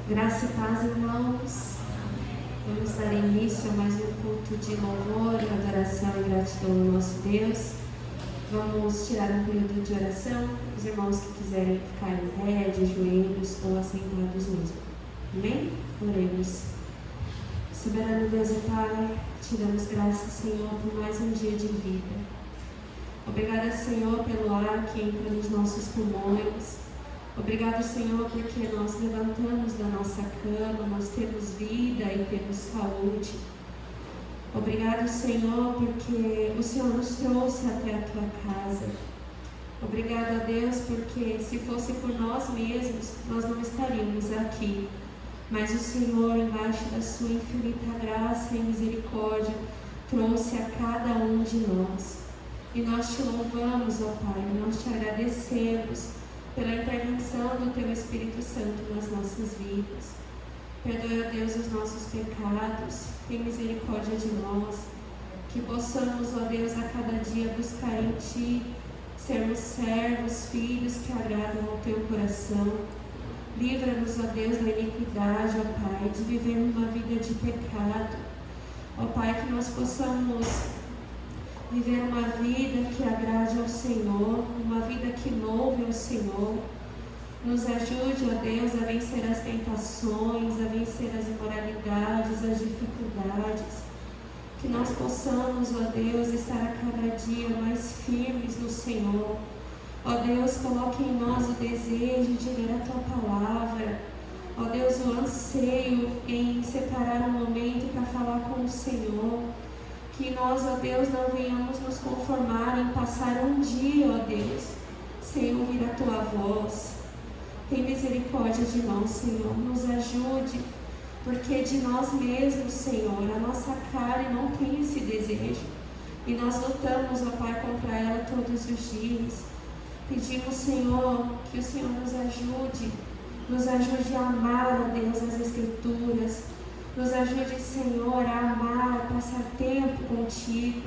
Graça e paz, irmãos. Vamos dar início a mais um culto de louvor, adoração e gratidão ao nosso Deus. Vamos tirar um período de oração. Os irmãos que quiserem ficar em pé, de joelhos ou assentados mesmo. Amém? Oremos. Soberano Deus e Pai, te damos graças, Senhor, por mais um dia de vida. Obrigada, Senhor, pelo ar que entra nos nossos pulmões. Obrigado, Senhor, porque nós levantamos da nossa cama, nós temos vida e temos saúde. Obrigado, Senhor, porque o Senhor nos trouxe até a Tua casa. Obrigado a Deus, porque se fosse por nós mesmos, nós não estaríamos aqui. Mas o Senhor, embaixo da Sua infinita graça e misericórdia, trouxe a cada um de nós. E nós te louvamos, ó Pai, nós te agradecemos pela intervenção do Teu Espírito Santo nas nossas vidas. Perdoe, ó Deus, os nossos pecados, tem misericórdia de nós, que possamos, ó Deus, a cada dia buscar em Ti, sermos servos, filhos que agradam ao Teu coração. Livra-nos, ó Deus, da iniquidade, ó Pai, de viver uma vida de pecado. Ó Pai, que nós possamos viver uma vida que agrade ao Senhor, uma vida que louve ao Senhor. Nos ajude, ó Deus, a vencer as tentações, a vencer as imoralidades, as dificuldades. Que nós possamos, ó Deus, estar a cada dia mais firmes no Senhor. Ó Deus, coloque em nós o desejo de ler a Tua palavra. Ó Deus, o anseio em separar um momento para falar com o Senhor. Que nós, ó Deus, não venhamos nos conformar em passar um dia, ó Deus, sem ouvir a Tua voz. Tem misericórdia de nós, Senhor. Nos ajude, porque de nós mesmos, Senhor, a nossa carne não tem esse desejo. E nós lutamos, ó Pai, contra ela todos os dias. Pedimos, Senhor, que o Senhor nos ajude a amar, ó Deus, as Escrituras. Nos ajude, Senhor, a amar, a passar tempo contigo.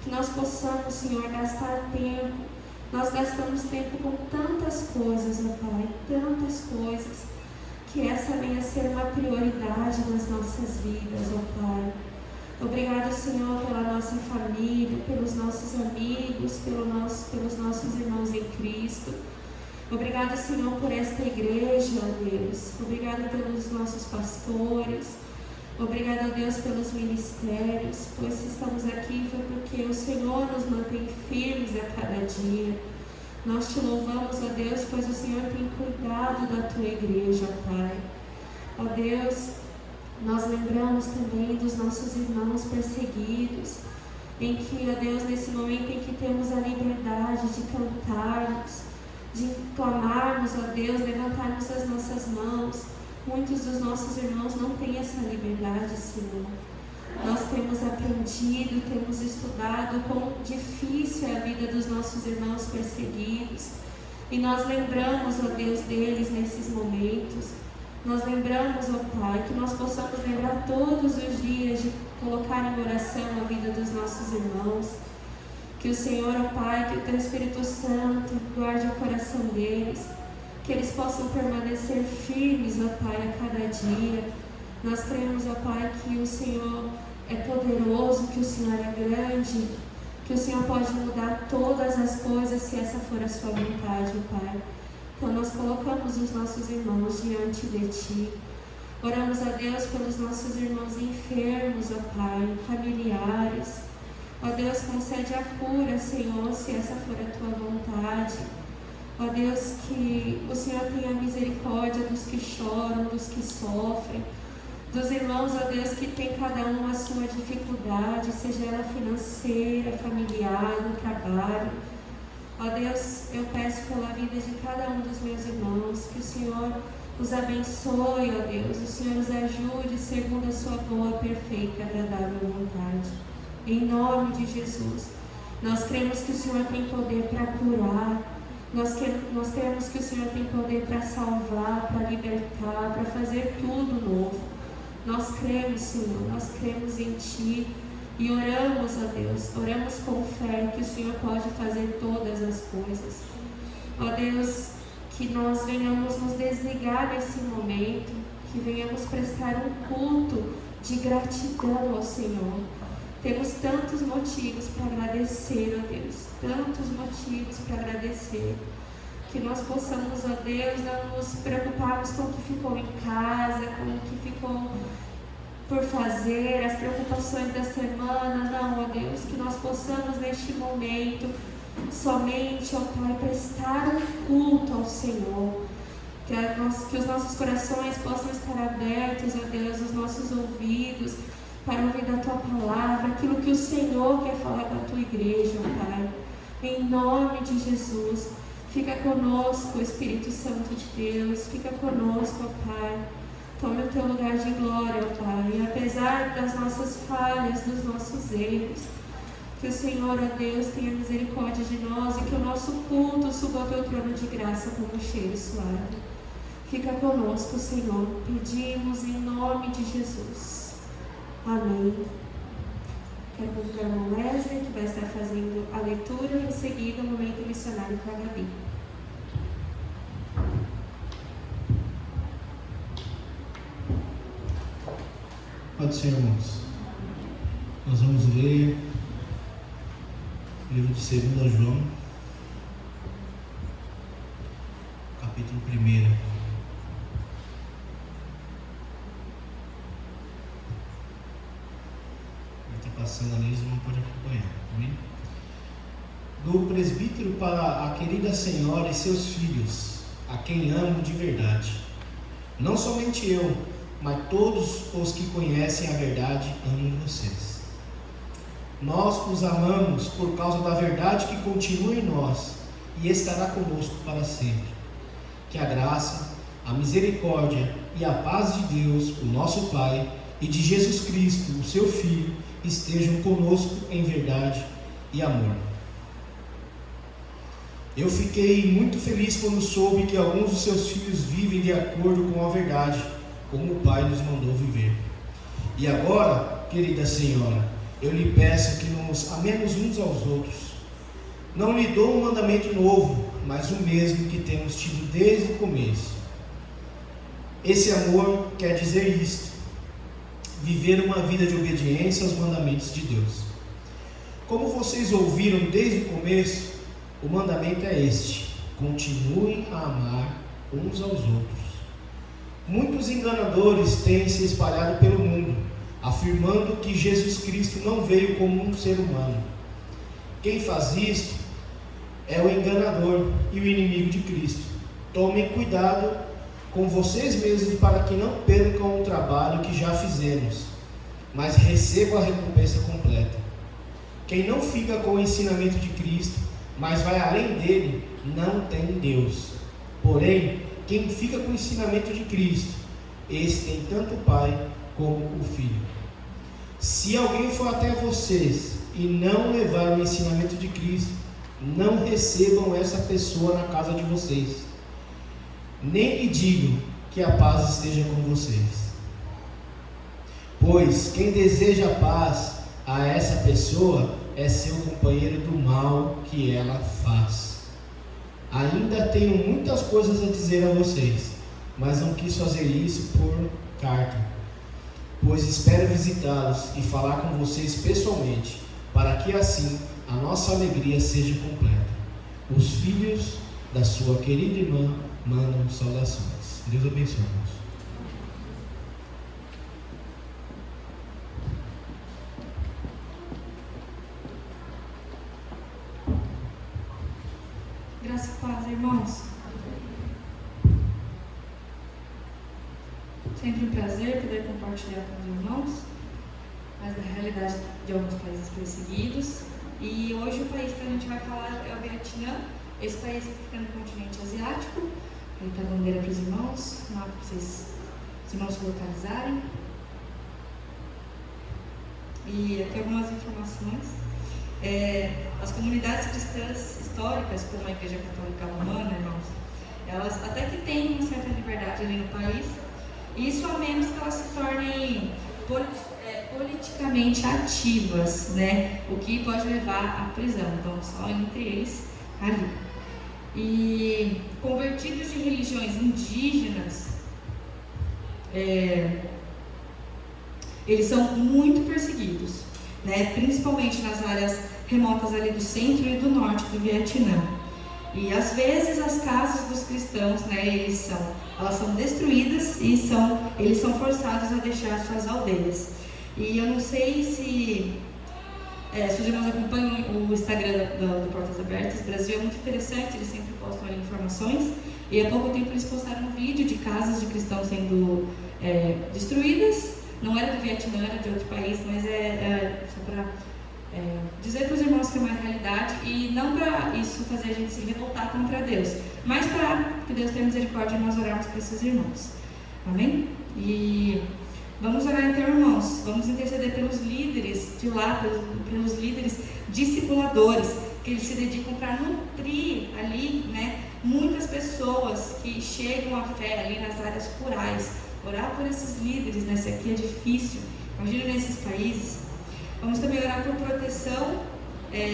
Que nós possamos, Senhor, gastar tempo. Nós gastamos tempo com tantas coisas, ó Pai, tantas coisas. Que essa venha a ser uma prioridade nas nossas vidas, ó Pai. Obrigado, Senhor, pela nossa família, pelos nossos amigos, pelos nossos irmãos em Cristo. Obrigado, Senhor, por esta igreja, ó Deus. Obrigado pelos nossos pastores. Obrigado, Deus, pelos ministérios, pois se estamos aqui foi porque o Senhor nos mantém firmes a cada dia. Nós te louvamos, ó Deus, pois o Senhor tem cuidado da Tua igreja, ó Pai. Ó Deus, nós lembramos também dos nossos irmãos perseguidos, em que, ó Deus, nesse momento em que temos a liberdade de cantarmos, de clamarmos, ó Deus, levantarmos as nossas mãos. Muitos dos nossos irmãos não têm essa liberdade, Senhor. Nós temos aprendido, temos estudado quão difícil é a vida dos nossos irmãos perseguidos. E nós lembramos, ó Deus, deles nesses momentos. Nós lembramos, ó Pai, que nós possamos lembrar todos os dias de colocar em oração a vida dos nossos irmãos. Que o Senhor, ó Pai, que o Teu Espírito Santo guarde o coração deles. Que eles possam permanecer firmes, ó Pai, a cada dia. Nós cremos, ó Pai, que o Senhor é poderoso, que o Senhor é grande, que o Senhor pode mudar todas as coisas se essa for a Sua vontade, ó Pai. Então nós colocamos os nossos irmãos diante de Ti. Oramos a Deus pelos nossos irmãos enfermos, ó Pai, familiares. Ó Deus, concede a cura, Senhor, se essa for a Tua vontade. Ó Deus, que o Senhor tenha misericórdia dos que choram, dos que sofrem, dos irmãos, ó Deus, que tem cada um a sua dificuldade, seja ela financeira, familiar, no trabalho. Ó Deus, eu peço pela vida de cada um dos meus irmãos, que o Senhor os abençoe, ó Deus, o Senhor os ajude segundo a Sua boa, perfeita e agradável vontade. Em nome de Jesus, nós cremos que o Senhor tem poder para curar. Nós cremos que o Senhor tem poder para salvar, para libertar, para fazer tudo novo. Nós cremos, Senhor, nós cremos em Ti e oramos, ó Deus, oramos com fé que o Senhor pode fazer todas as coisas. Ó Deus, que nós venhamos nos desligar nesse momento, que venhamos prestar um culto de gratidão ao Senhor. Temos tantos motivos para agradecer, ó Deus, tantos motivos para agradecer. Que nós possamos, ó Deus, não nos preocuparmos com o que ficou em casa, com o que ficou por fazer, as preocupações da semana, não, ó Deus, que nós possamos neste momento somente, ó Pai, prestar um culto ao Senhor, que os nossos corações possam estar abertos, ó Deus, os nossos ouvidos, para ouvir da Tua palavra, aquilo que o Senhor quer falar com a Tua igreja, ó Pai, em nome de Jesus. Fica conosco, Espírito Santo de Deus, fica conosco, ó Pai. Tome o Teu lugar de glória, ó Pai. E apesar das nossas falhas, dos nossos erros, que o Senhor, ó Deus, tenha misericórdia de nós e que o nosso culto suba ao Teu trono de graça como um cheiro suave. Fica conosco, Senhor. Pedimos em nome de Jesus. Amém. Quero convidar o irmão Wesley, que vai estar fazendo a leitura e em seguida o momento missionário com a Gabi. Pode ser, irmãos. Nós vamos ler o livro de 2 João, capítulo 1. Quem está passando ali, não pode acompanhar. Amém? Do presbítero para a querida senhora e seus filhos, a quem amo de verdade. Não somente eu, mas todos os que conhecem a verdade amam vocês. Nós os amamos por causa da verdade que continua em nós e estará conosco para sempre. Que a graça, a misericórdia e a paz de Deus, o nosso Pai, e de Jesus Cristo, o seu Filho, estejam conosco em verdade e amor. Eu fiquei muito feliz quando soube que alguns dos seus filhos vivem de acordo com a verdade, como o Pai nos mandou viver. E agora, querida senhora, eu lhe peço que nos amemos uns aos outros. Não lhe dou um mandamento novo, mas o mesmo que temos tido desde o começo. Esse amor quer dizer isto: viver uma vida de obediência aos mandamentos de Deus. Como vocês ouviram desde o começo, o mandamento é este: continuem a amar uns aos outros. Muitos enganadores têm se espalhado pelo mundo, afirmando que Jesus Cristo não veio como um ser humano. Quem faz isto é o enganador e o inimigo de Cristo. Tomem cuidado com vocês mesmos para que não percam o trabalho que já fizemos, mas recebam a recompensa completa. Quem não fica com o ensinamento de Cristo, mas vai além dele, não tem Deus. Porém, quem fica com o ensinamento de Cristo, esse tem tanto o Pai como o Filho. Se alguém for até vocês e não levar o ensinamento de Cristo, não recebam essa pessoa na casa de vocês. Nem lhe digam que a paz esteja com vocês. Pois quem deseja paz a essa pessoa é seu companheiro do mal que ela faz. Ainda tenho muitas coisas a dizer a vocês, mas não quis fazer isso por carta, pois espero visitá-los e falar com vocês pessoalmente, para que assim a nossa alegria seja completa. Os filhos da sua querida irmã mandam saudações. Deus abençoe, irmãos. Graça e paz, irmãos. Sempre um prazer poder compartilhar com os irmãos mas da realidade de alguns países perseguidos. E hoje o país que a gente vai falar é o Vietnã. Esse país fica no continente asiático. Aí está a bandeira para os irmãos, um mapa para os irmãos se localizarem. E aqui algumas informações. As comunidades cristãs históricas, como a Igreja Católica Romana, irmãos, elas até que têm uma certa liberdade ali no país, isso a menos que elas se tornem politicamente ativas, né? O que pode levar à prisão. Então, só entre eles ali. E convertidos de religiões indígenas, eles são muito perseguidos, né? Principalmente nas áreas remotas ali do centro e do norte do Vietnã. E às vezes as casas dos cristãos, né, elas são destruídas e eles são forçados a deixar suas aldeias. E eu não sei se os irmãos acompanham o Instagram do Portas Abertas Brasil, é muito interessante, eles sempre postam ali informações. E há pouco tempo eles postaram um vídeo de casas de cristãos sendo destruídas. Não era do Vietnã, era de outro país, mas só para dizer para os irmãos que é uma realidade, e não para isso fazer a gente se revoltar contra Deus, mas para que Deus tenha misericórdia e nós orarmos para esses irmãos. Amém? E vamos orar então, irmãos, vamos interceder pelos líderes de lá, pelos líderes discipuladores, que eles se dedicam para nutrir ali, né, muitas pessoas que chegam à fé ali nas áreas rurais. Orar por esses líderes, né? Isso aqui é difícil, imagina nesses países. Vamos também orar por proteção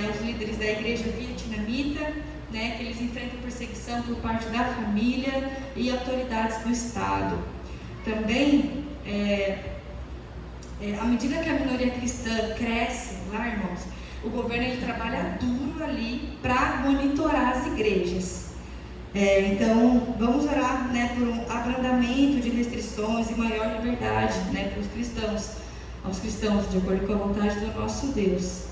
aos líderes da igreja vietnamita, né? Que eles enfrentam perseguição por parte da família e autoridades do Estado. Também, à medida que a minoria cristã cresce lá, irmãos, o governo ele trabalha duro ali para monitorar as igrejas. Então, vamos orar, né, por um abrandamento de restrições e maior liberdade, né, para os cristãos, aos cristãos, de acordo com a vontade do nosso Deus.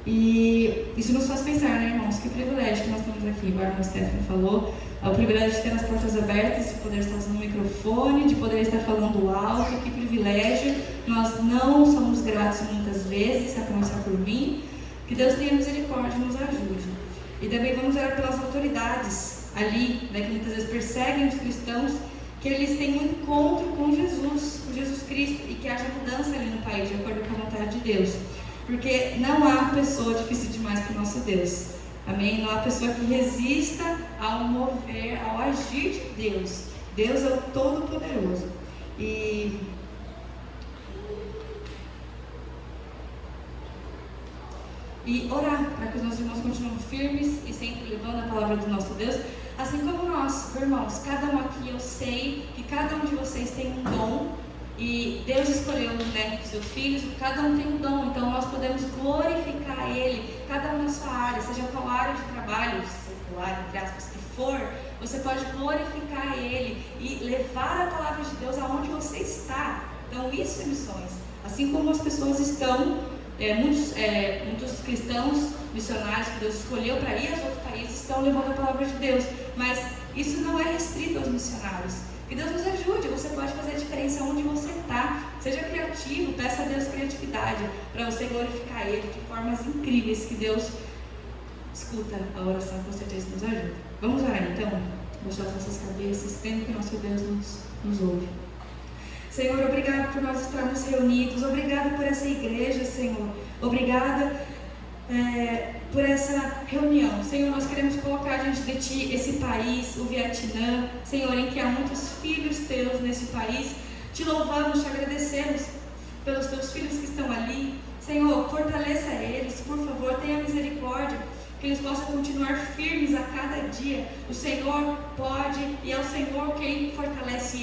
E isso nos faz pensar, né, irmãos, que privilégio que nós temos aqui. O irmão Stephanie falou, é o privilégio de ter as portas abertas, de poder estar usando o microfone, de poder estar falando alto, que privilégio. Nós não somos gratos muitas vezes, a começar por mim. Que Deus tenha misericórdia e nos ajude. E também vamos orar pelas autoridades ali, né, que muitas vezes perseguem os cristãos, que eles tenham um encontro com Jesus Cristo, e que haja mudança ali no país, de acordo com a vontade de Deus. Porque não há pessoa difícil demais para o nosso Deus. Amém? Não há pessoa que resista ao mover, ao agir de Deus. Deus é o Todo-Poderoso. E orar para que os nossos irmãos continuem firmes e sempre levando a palavra do nosso Deus, assim como nós, irmãos. Cada um aqui, eu sei que cada um de vocês tem um dom, e Deus escolheu, né, seus filhos, cada um tem um dom, então nós podemos glorificar Ele, cada um na sua área, seja qual área de trabalho, secular, entre aspas, que for, você pode glorificar Ele e levar a palavra de Deus aonde você está. Então isso é missões, assim como as pessoas estão, muitos cristãos missionários que Deus escolheu para ir aos outros países estão levando a palavra de Deus, mas isso não é restrito aos missionários. Que Deus nos ajude, você pode fazer a diferença onde você está. Seja criativo, peça a Deus criatividade para você glorificar Ele de formas incríveis, que Deus escuta a oração, com certeza nos ajuda. Vamos orar então, baixar as nossas cabeças, tendo que nosso Deus nos ouve. Senhor, obrigado por nós estarmos reunidos, obrigado por essa igreja, Senhor, obrigada por essa reunião. Senhor, nós queremos colocar diante de Ti esse país, o Vietnã, Senhor, em que há muitos filhos Teus nesse país. Te louvamos, Te agradecemos pelos Teus filhos que estão ali. Senhor, fortaleça eles, por favor, tenha misericórdia, que eles possam continuar firmes a cada dia. O Senhor pode, e é o Senhor quem fortalece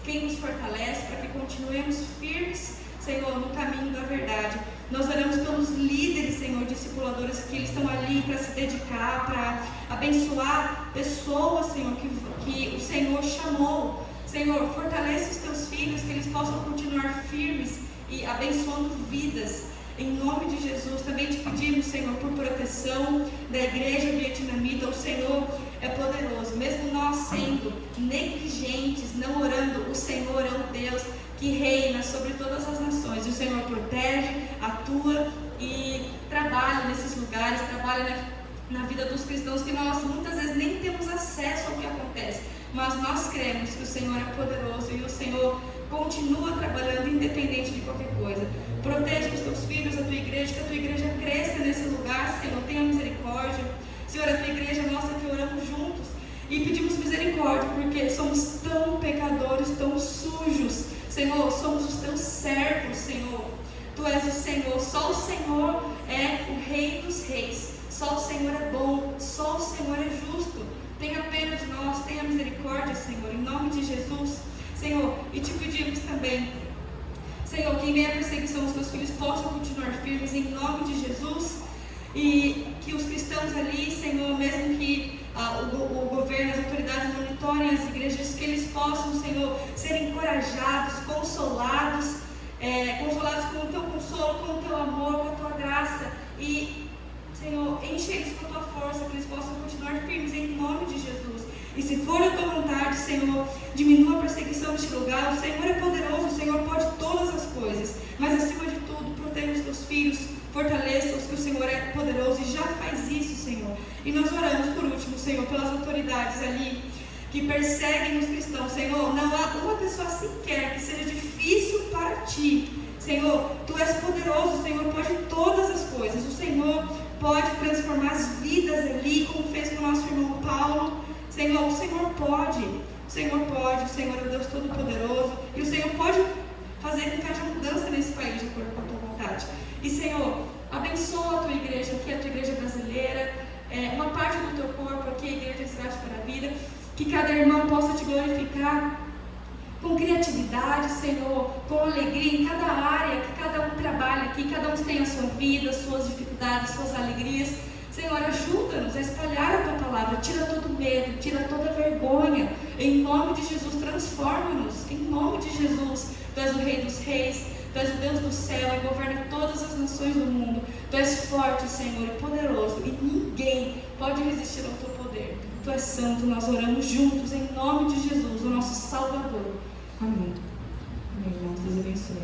quem nos fortalece, para que continuemos firmes, Senhor, no caminho da verdade. Nós oramos pelos líderes, Senhor, discipuladores, que eles estão ali para se dedicar, para abençoar pessoas, Senhor, que o Senhor chamou. Senhor, fortalece os Teus filhos, que eles possam continuar firmes e abençoando vidas. Em nome de Jesus, também te pedimos, Senhor, por proteção da igreja vietnamita. O Senhor é poderoso, mesmo nós sendo negligentes, não orando, o Senhor é o Deus que reina sobre todas as nações. E o Senhor protege, atua e trabalha nesses lugares, trabalha na vida dos cristãos, que nós muitas vezes nem temos acesso ao que acontece, mas nós cremos que o Senhor é poderoso e o Senhor continua trabalhando independente de qualquer coisa. Proteja os Teus filhos, a Tua igreja, que a Tua igreja cresça nesse lugar, Senhor, tenha misericórdia. Senhor, a Tua igreja nossa, que oramos juntos e pedimos misericórdia, porque somos tão pecadores, tão sujos. Senhor, somos os Teus servos, Senhor. Tu és o Senhor, só o Senhor é o Rei dos Reis, só o Senhor é bom, só o Senhor é justo. Tenha pena de nós, tenha misericórdia, Senhor, em nome de Jesus. Senhor, e te pedimos também, Senhor, que em meio à perseguição os teus filhos possam continuar firmes em nome de Jesus, e que os cristãos ali, Senhor, mesmo que o governo, as autoridades monitorem as igrejas, que eles possam, Senhor, ser encorajados, consolados com o teu consolo, com o teu amor, com a tua graça, e, Senhor, enche eles com a tua força, que eles possam continuar firmes em nome de Jesus. E se for a tua vontade, Senhor, diminua a perseguição neste lugar. O Senhor é poderoso, o Senhor pode todas as coisas, mas acima de tudo, proteja os teus filhos, fortaleça-os, que o Senhor é poderoso e já faz isso, Senhor. E nós oramos por último, Senhor, pelas autoridades ali que perseguem os cristãos. Senhor, não há uma pessoa sequer que seja difícil para ti. Senhor, tu és poderoso, o Senhor pode todas as coisas. O Senhor pode transformar as vidas ali, como fez com o nosso irmão Paulo. Senhor, o Senhor pode, o Senhor é o Deus Todo-Poderoso, e o Senhor pode fazer com que haja mudança nesse país de acordo com a tua vontade. E, Senhor, abençoa a tua igreja aqui, a tua igreja brasileira, uma parte do teu corpo aqui, a igreja de Cidade para a Vida, que cada irmão possa te glorificar com criatividade, Senhor, com alegria em cada área, que cada um trabalha aqui, cada um tem a sua vida, suas dificuldades, suas alegrias. Senhor, ajuda-nos a espalhar a tua palavra, tira todo medo, tira toda vergonha, em nome de Jesus, transforma-nos, em nome de Jesus. Tu és o Rei dos Reis, Tu és o Deus do céu e governa todas as nações do mundo. Tu és forte, Senhor, e poderoso, e ninguém pode resistir ao teu poder. Tu és santo, nós oramos juntos, em nome de Jesus, o nosso Salvador. Amém. Amém, irmãos, Deus abençoe.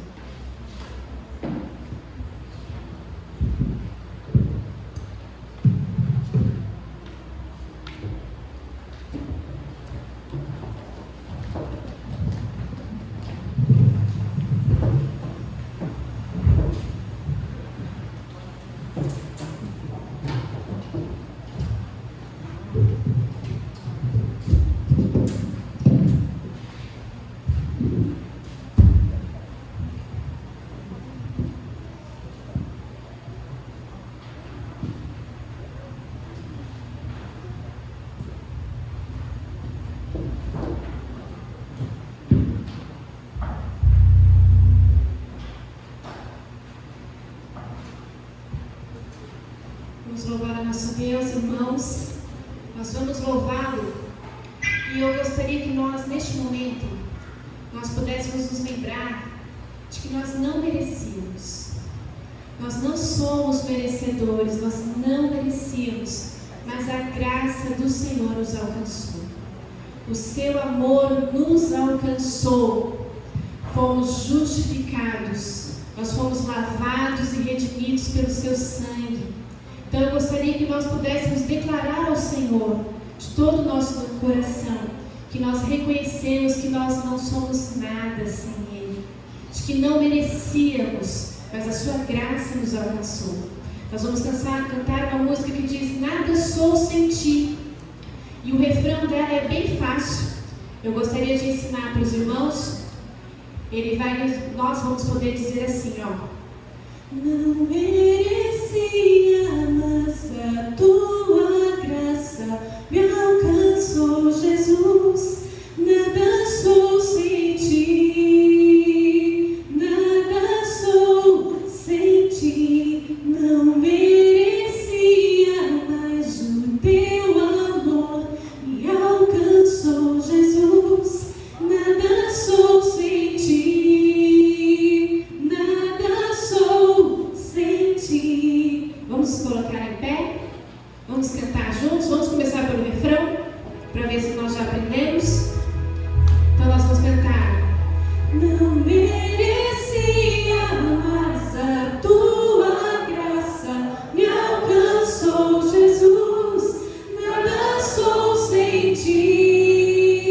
Vamos louvar a nosso Deus, irmãos. Nós vamos louvá-lo. E eu gostaria que nós, neste momento, nós pudéssemos nos lembrar de que nós não merecíamos. Nós não somos merecedores, nós não merecíamos, mas a graça do Senhor nos alcançou. O seu amor nos alcançou. Fomos justificados, nós fomos lavados e redimidos pelo seu sangue. Então eu gostaria que nós pudéssemos declarar ao Senhor, de todo o nosso coração, que nós reconhecemos que nós não somos nada sem Ele, de que não merecíamos, mas a sua graça nos alcançou. Nós vamos cantar uma música que diz: nada sou sem ti. E o refrão dela é bem fácil. Eu gostaria de ensinar para os irmãos. Nós vamos poder dizer assim, ó: não merecia, mas a tua graça me alcançou, Jesus. Nada sou sem ti, nada sou sem ti. Não merecia, mas o teu amor me alcançou, Jesus. Nada sou sem ti, nada sou sem ti. Vamos colocar em pé? Vamos cantar juntos? Vamos começar pelo refrão, para ver se nós já aprendemos. Então nós vamos cantar. Não merecia, mas a tua graça me alcançou, Jesus. Nada sou sem ti,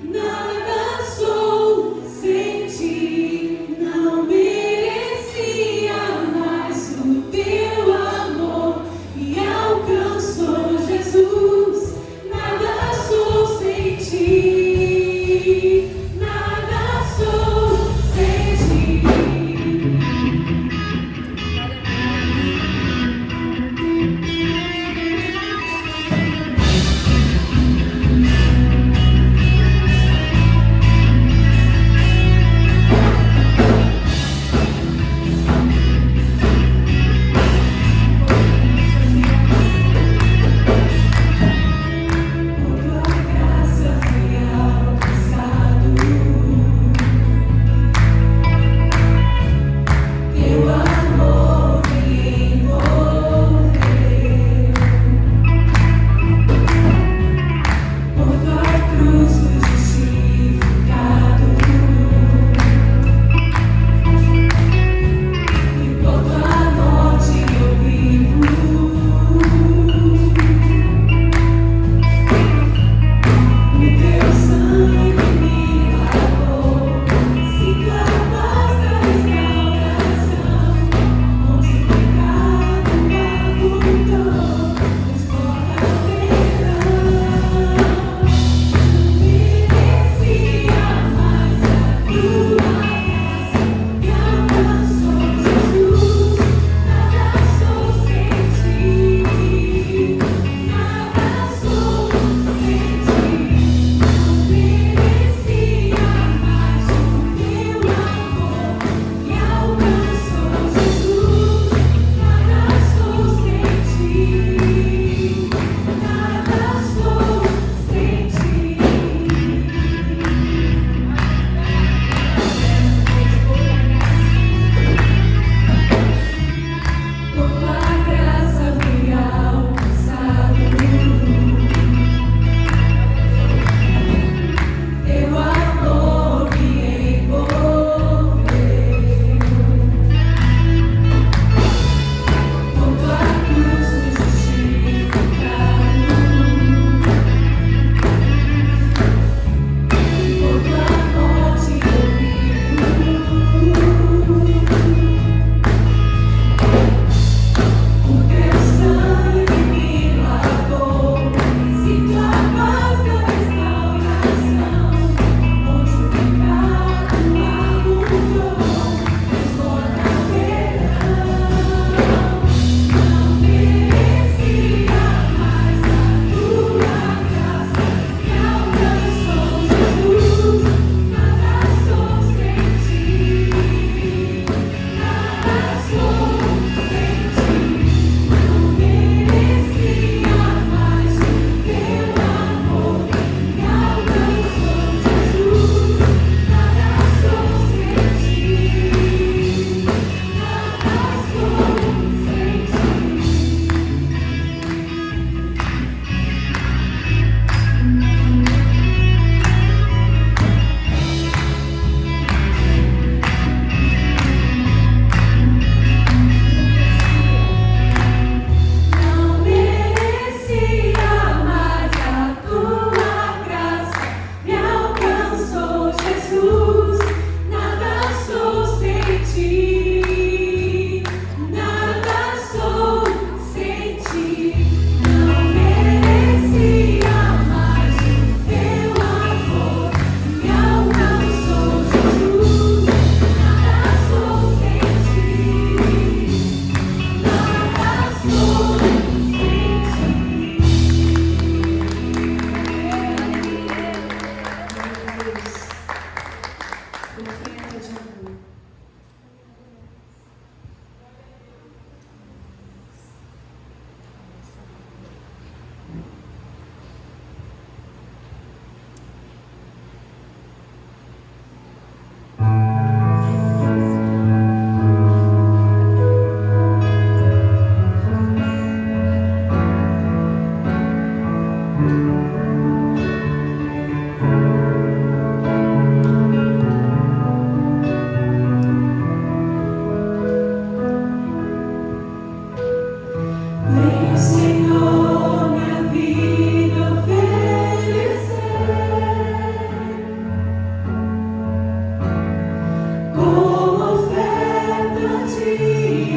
nada sou sem ti. Não merecia, mas o teu amor me alcançou, Jesus. Nada sou sem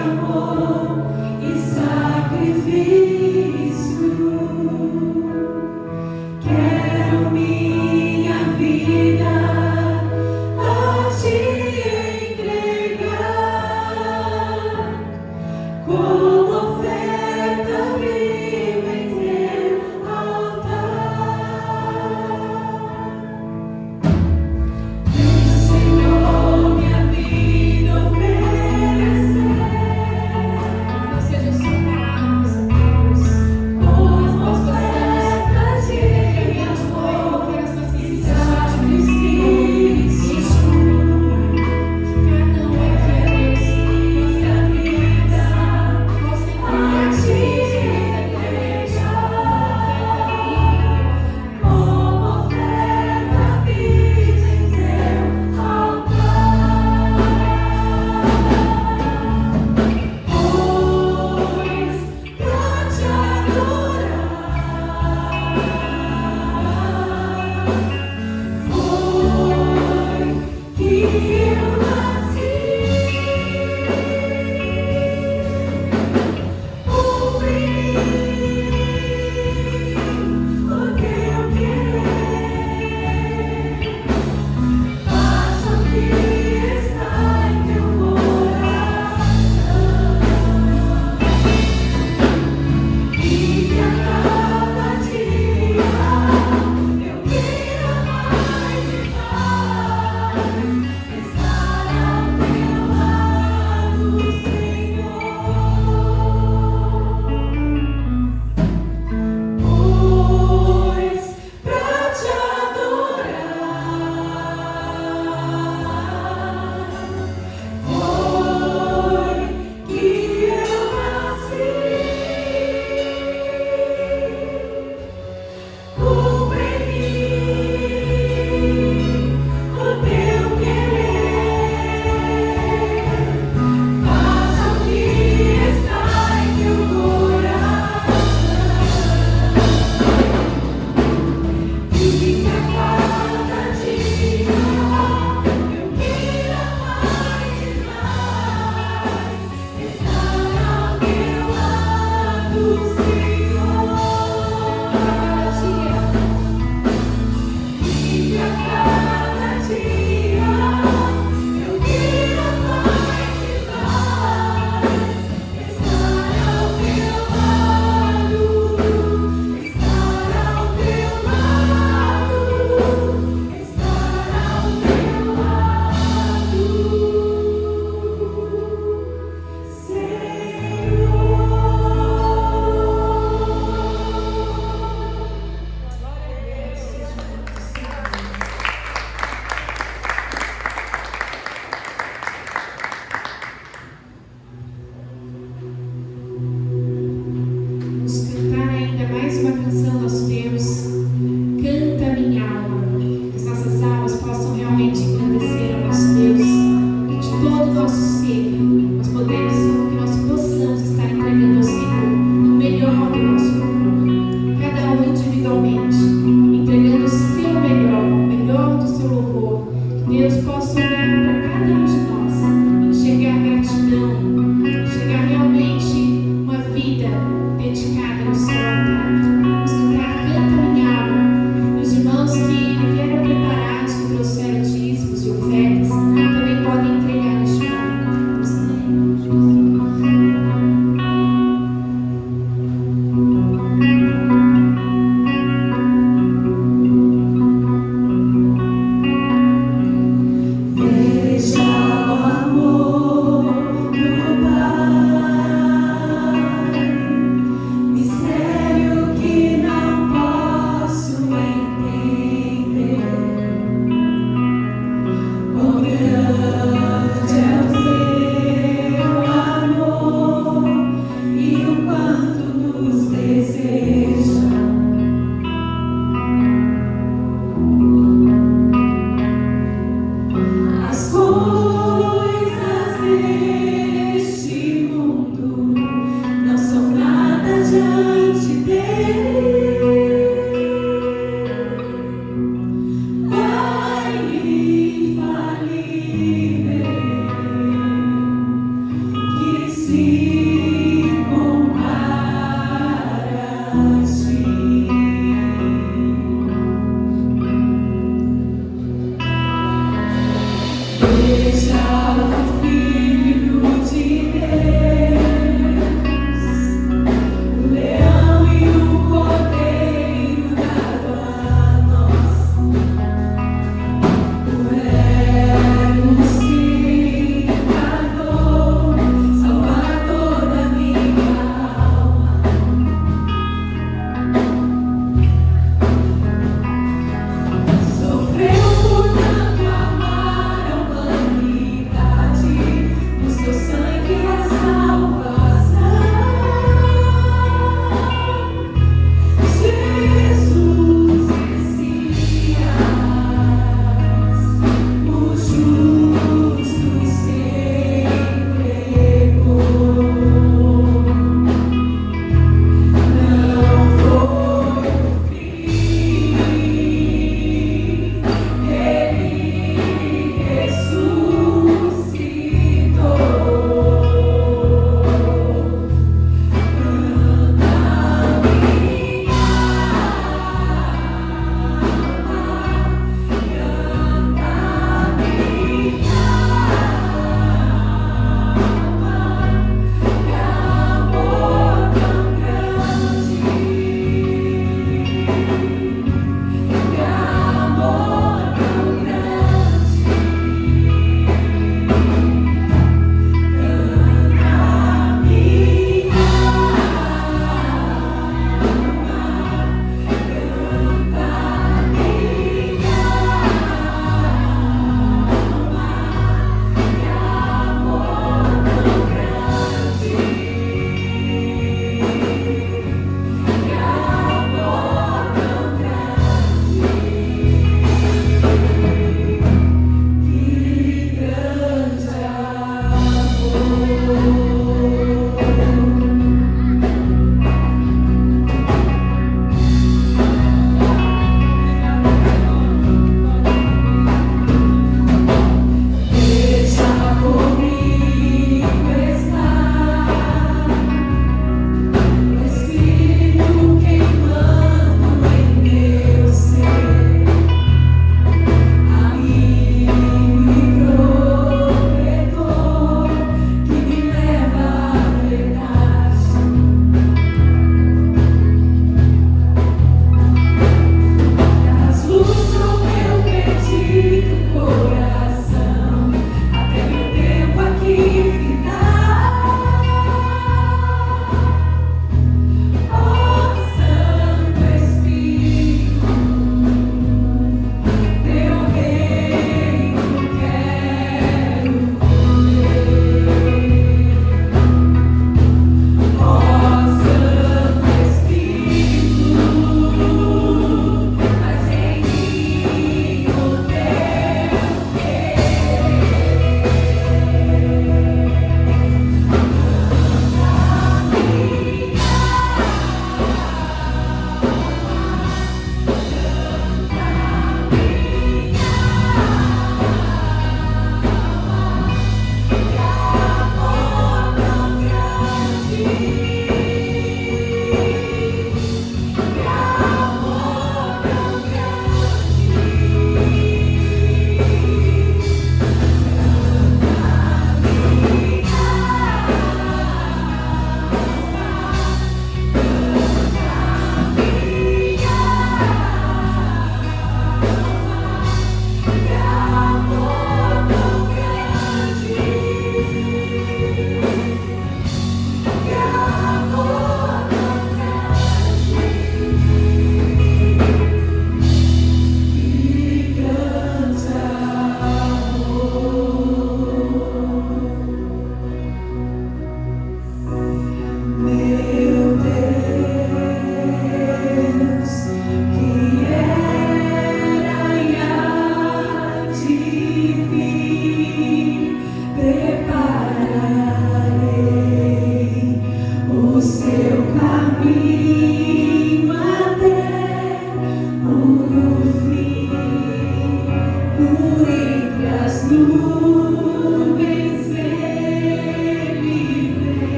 Cada um aqui, Deus,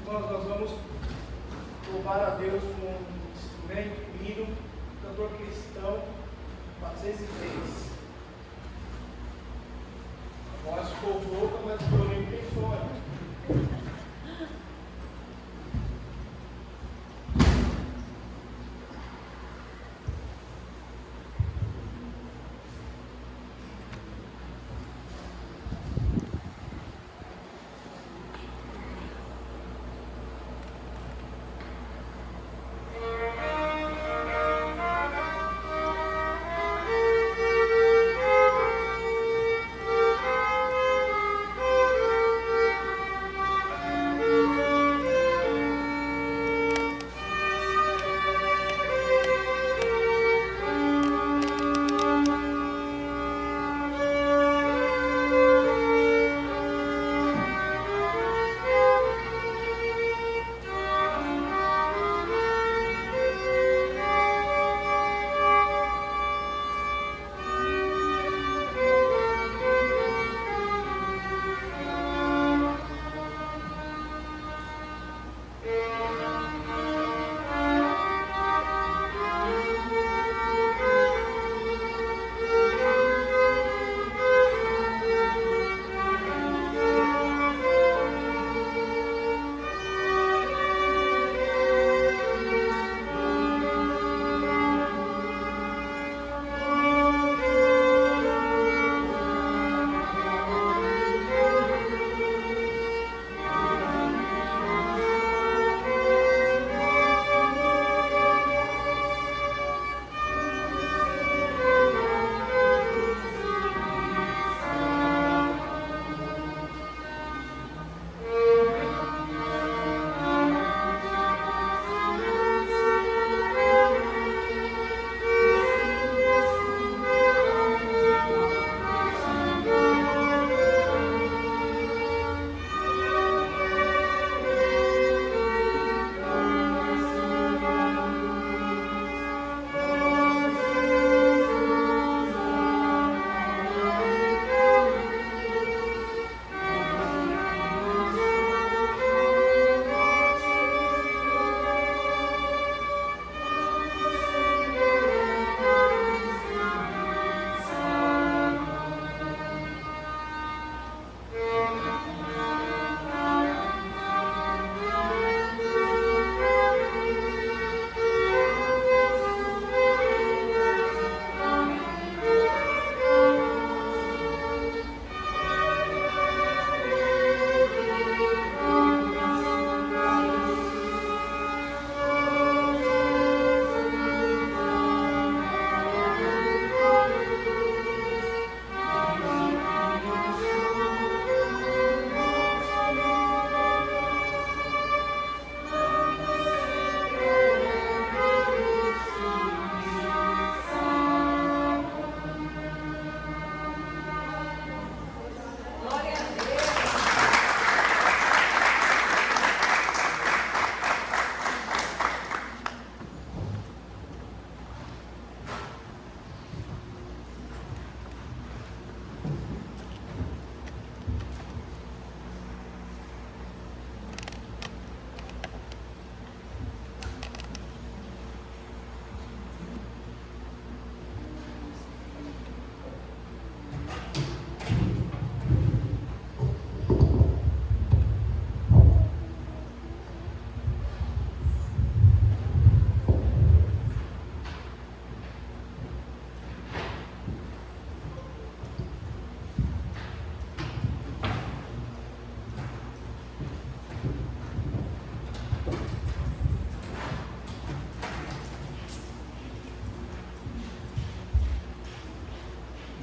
Nós vamos louvar a Deus com um instrumento, um hino, cantor cristão, 403. A voz ficou louca, mas o violino tem som, né?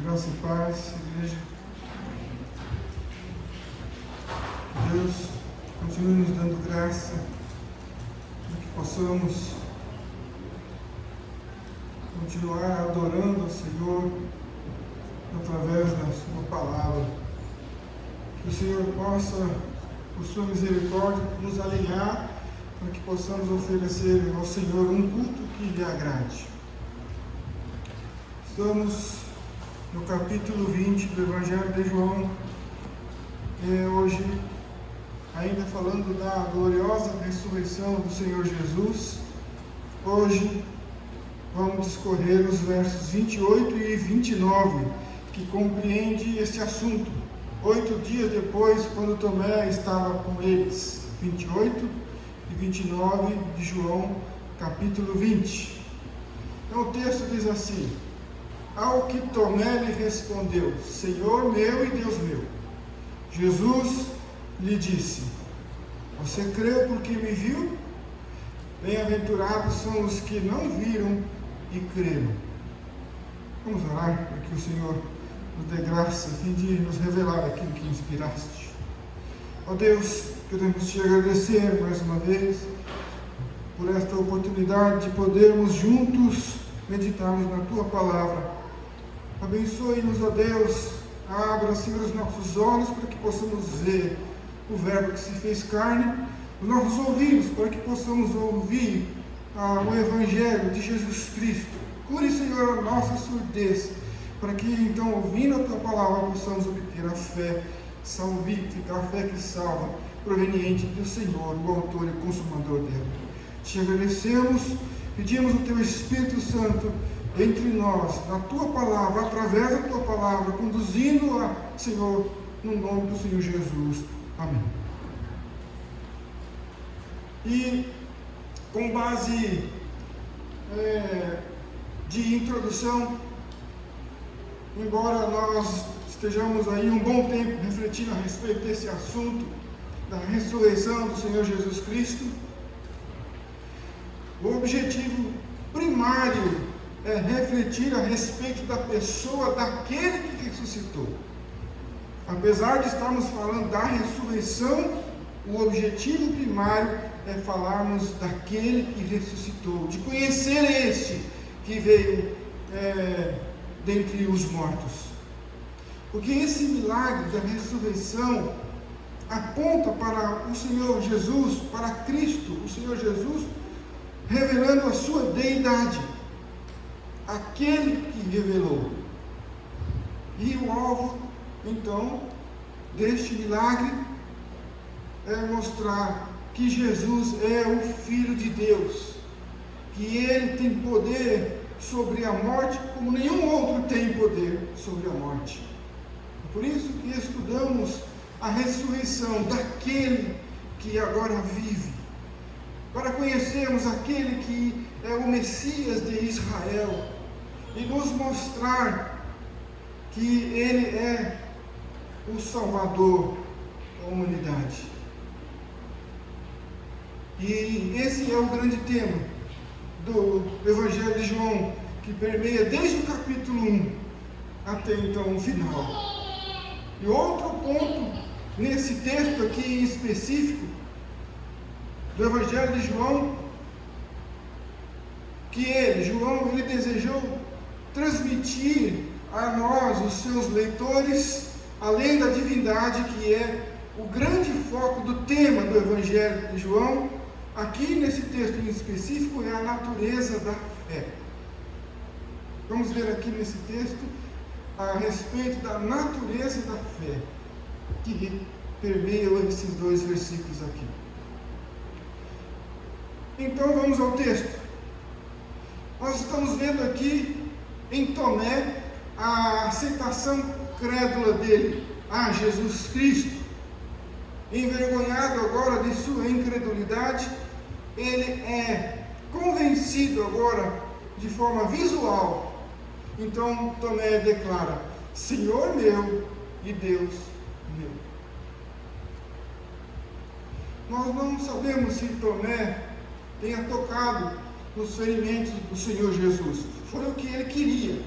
Graça e paz, igreja. Deus continue nos dando graça para que possamos continuar adorando ao Senhor através da sua palavra. Que o Senhor possa, por sua misericórdia, nos alinhar para que possamos oferecer ao Senhor um culto que lhe agrade. Estamos no capítulo 20 do Evangelho de João. Hoje, ainda falando da gloriosa ressurreição do Senhor Jesus, hoje vamos discorrer os versos 28 e 29, que compreende esse assunto. 8 dias depois, quando Tomé estava com eles. 28 e 29 de João, capítulo 20. Então o texto diz assim: ao que Tomé lhe respondeu: Senhor meu e Deus meu. Jesus lhe disse: você creu porque me viu? Bem-aventurados são os que não viram e creram. Vamos orar para que o Senhor nos dê graça, a fim de nos revelar aquilo que inspiraste. Ó Deus, queremos te agradecer mais uma vez por esta oportunidade de podermos juntos meditarmos na Tua Palavra. Abençoe-nos, ó Deus, abra, Senhor, os nossos olhos para que possamos ver o Verbo que se fez carne, os nossos ouvidos para que possamos ouvir o Evangelho de Jesus Cristo. Cure, Senhor, a nossa surdez, para que então, ouvindo a Tua Palavra, possamos obter a fé salvífica, a fé que salva, proveniente do Senhor, o autor e consumador dela. Te agradecemos, pedimos o Teu Espírito Santo entre nós, na Tua Palavra, através da Tua Palavra, conduzindo-a, Senhor, no nome do Senhor Jesus. Amém. E com base de introdução, embora nós estejamos aí um bom tempo refletindo a respeito desse assunto da ressurreição do Senhor Jesus Cristo, o objetivo primário é refletir a respeito da pessoa daquele que ressuscitou. Apesar de estarmos falando da ressurreição, o objetivo primário é falarmos daquele que ressuscitou, de conhecer este que veio dentre os mortos. Porque esse milagre da ressurreição aponta para o Senhor Jesus, para Cristo, o Senhor Jesus, revelando a sua deidade, aquele que revelou. E o alvo, então, deste milagre é mostrar que Jesus é o Filho de Deus, que Ele tem poder sobre a morte como nenhum outro tem poder sobre a morte. Por isso que estudamos a ressurreição daquele que agora vive, para conhecermos aquele que é o Messias de Israel e nos mostrar que Ele é o Salvador da humanidade. E esse é o grande tema do Evangelho de João, que permeia desde o capítulo 1 até então o final. E outro ponto nesse texto aqui em específico do Evangelho de João, que João desejou transmitir a nós, os seus leitores, além da divindade, que é o grande foco do tema do Evangelho de João, aqui nesse texto em específico, é a natureza da fé. Vamos ver aqui nesse texto a respeito da natureza da fé, que permeia esses dois versículos aqui. Então vamos ao texto. Nós estamos vendo aqui em Tomé a aceitação crédula dele a Jesus Cristo. Envergonhado agora de sua incredulidade, ele é convencido agora de forma visual. Então Tomé declara: Senhor meu e Deus meu. Nós não sabemos se Tomé tenha tocado nos ferimentos do Senhor Jesus. Foi o que ele queria.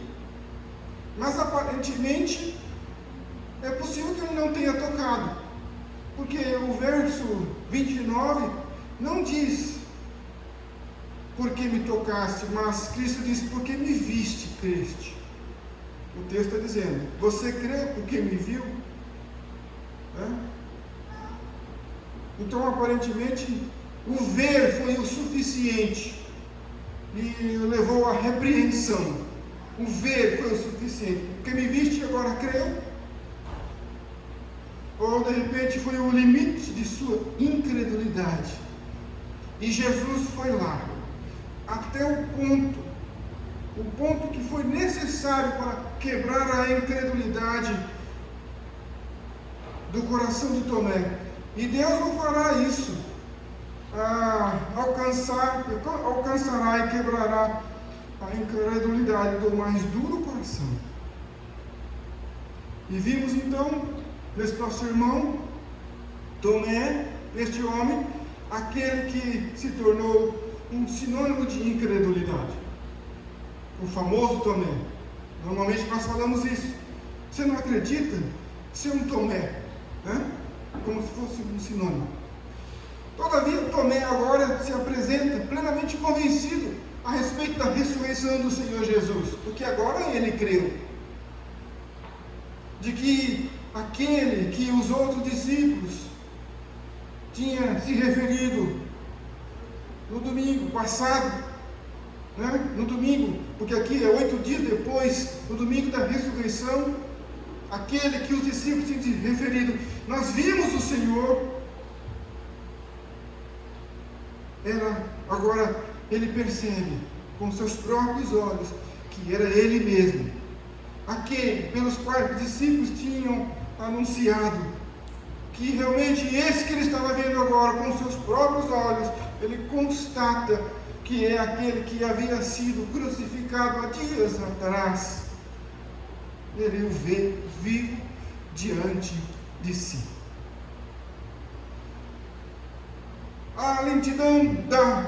Mas aparentemente é possível que ele não tenha tocado, porque o verso 29 não diz porque me tocaste, mas Cristo diz porque me viste, creste. O texto está dizendo: você crê porque me viu? Então aparentemente o ver foi o suficiente e levou à repreensão. O ver foi o suficiente. porque me viste e agora creu? Ou de repente foi o limite de sua incredulidade? E Jesus foi lá, até o ponto que foi necessário para quebrar a incredulidade do coração de Tomé. E Deus não fará isso, alcançará e quebrará a incredulidade do mais duro coração. E vimos então, nesse nosso irmão, Tomé, este homem, aquele que se tornou um sinônimo de incredulidade. O famoso Tomé. Normalmente nós falamos isso. Você não acredita? Ser um Tomé, né? Como se fosse um sinônimo. Todavia, Tomé agora se apresenta plenamente convencido a respeito da ressurreição do Senhor Jesus, porque agora ele creu de que aquele que os outros discípulos tinham se referido no domingo passado, né? No domingo, porque aqui é 8 dias depois, no domingo da ressurreição, aquele que os discípulos tinham se referido, nós vimos o Senhor. Agora ele percebe com seus próprios olhos que era ele mesmo, aquele pelos quais os discípulos tinham anunciado, que realmente esse que ele estava vendo agora com seus próprios olhos, ele constata que é aquele que havia sido crucificado há dias atrás. Ele o vê vivo diante de si. A lentidão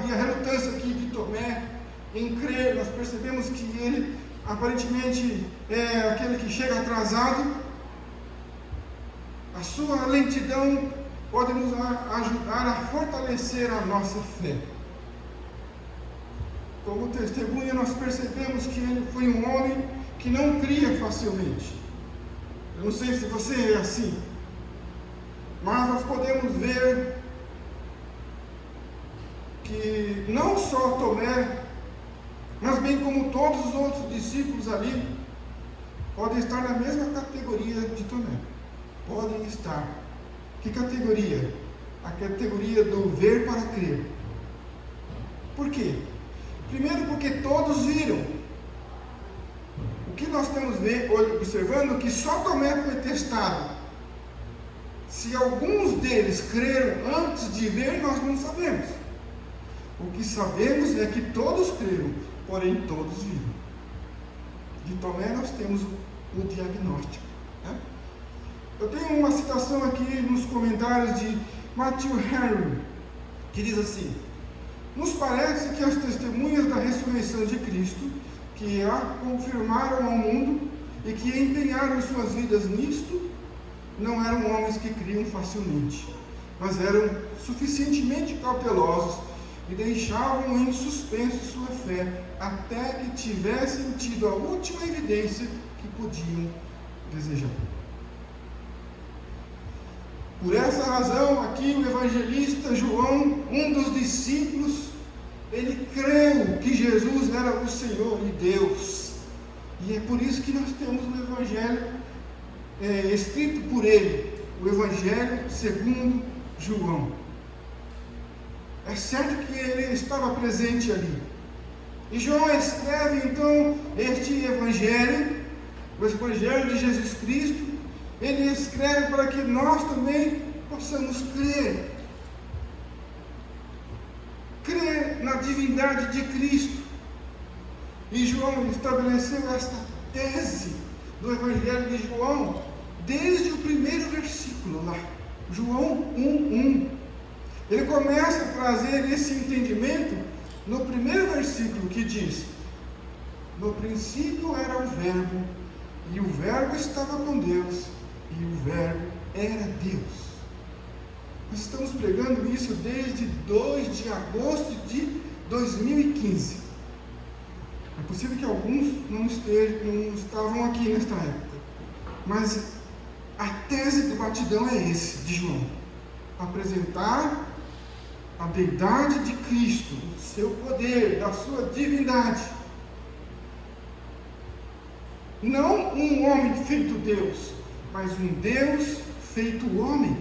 e a relutância aqui de Tomé em crer, nós percebemos que ele aparentemente é aquele que chega atrasado. A sua lentidão pode nos ajudar a fortalecer a nossa fé. Como testemunha, nós percebemos que ele foi um homem que não cria facilmente. Eu não sei se você é assim, mas nós podemos ver que não só Tomé, mas bem como todos os outros discípulos ali, podem estar na mesma categoria de Tomé. Podem estar. Que categoria? A categoria do ver para crer. Por quê? Primeiro porque todos viram. O que nós estamos observando é que só Tomé foi testado. Se alguns deles creram antes de ver, nós não sabemos. O que sabemos é que todos creram, porém todos viram. De Tomé nós temos o diagnóstico, né? Eu tenho uma citação aqui nos comentários de Matthew Henry, que diz assim: nos parece que as testemunhas da ressurreição de Cristo, que a confirmaram ao mundo e que empenharam suas vidas nisto, não eram homens que criam facilmente, mas eram suficientemente cautelosos e deixavam em suspenso sua fé até que tivessem tido a última evidência que podiam desejar. Por essa razão, aqui o evangelista João, um dos discípulos, ele creu que Jesus era o Senhor e Deus. E é por isso que nós temos o evangelho escrito por ele, o Evangelho segundo João. É certo que ele estava presente ali. E João escreve então este Evangelho, o Evangelho de Jesus Cristo. Ele escreve para que nós também possamos crer. Crer na divindade de Cristo. E João estabeleceu esta tese do Evangelho de João desde o primeiro versículo lá, João 1:1. Ele começa a trazer esse entendimento no primeiro versículo, que diz: no princípio era o Verbo, e o Verbo estava com Deus, e o Verbo era Deus. Nós estamos pregando isso desde 2 de agosto de 2015. É possível que alguns não estavam aqui nesta época, mas a tese de batidão é esse, de João: apresentar a deidade de Cristo, o seu poder, da sua divindade. Não um homem feito Deus, mas um Deus feito homem.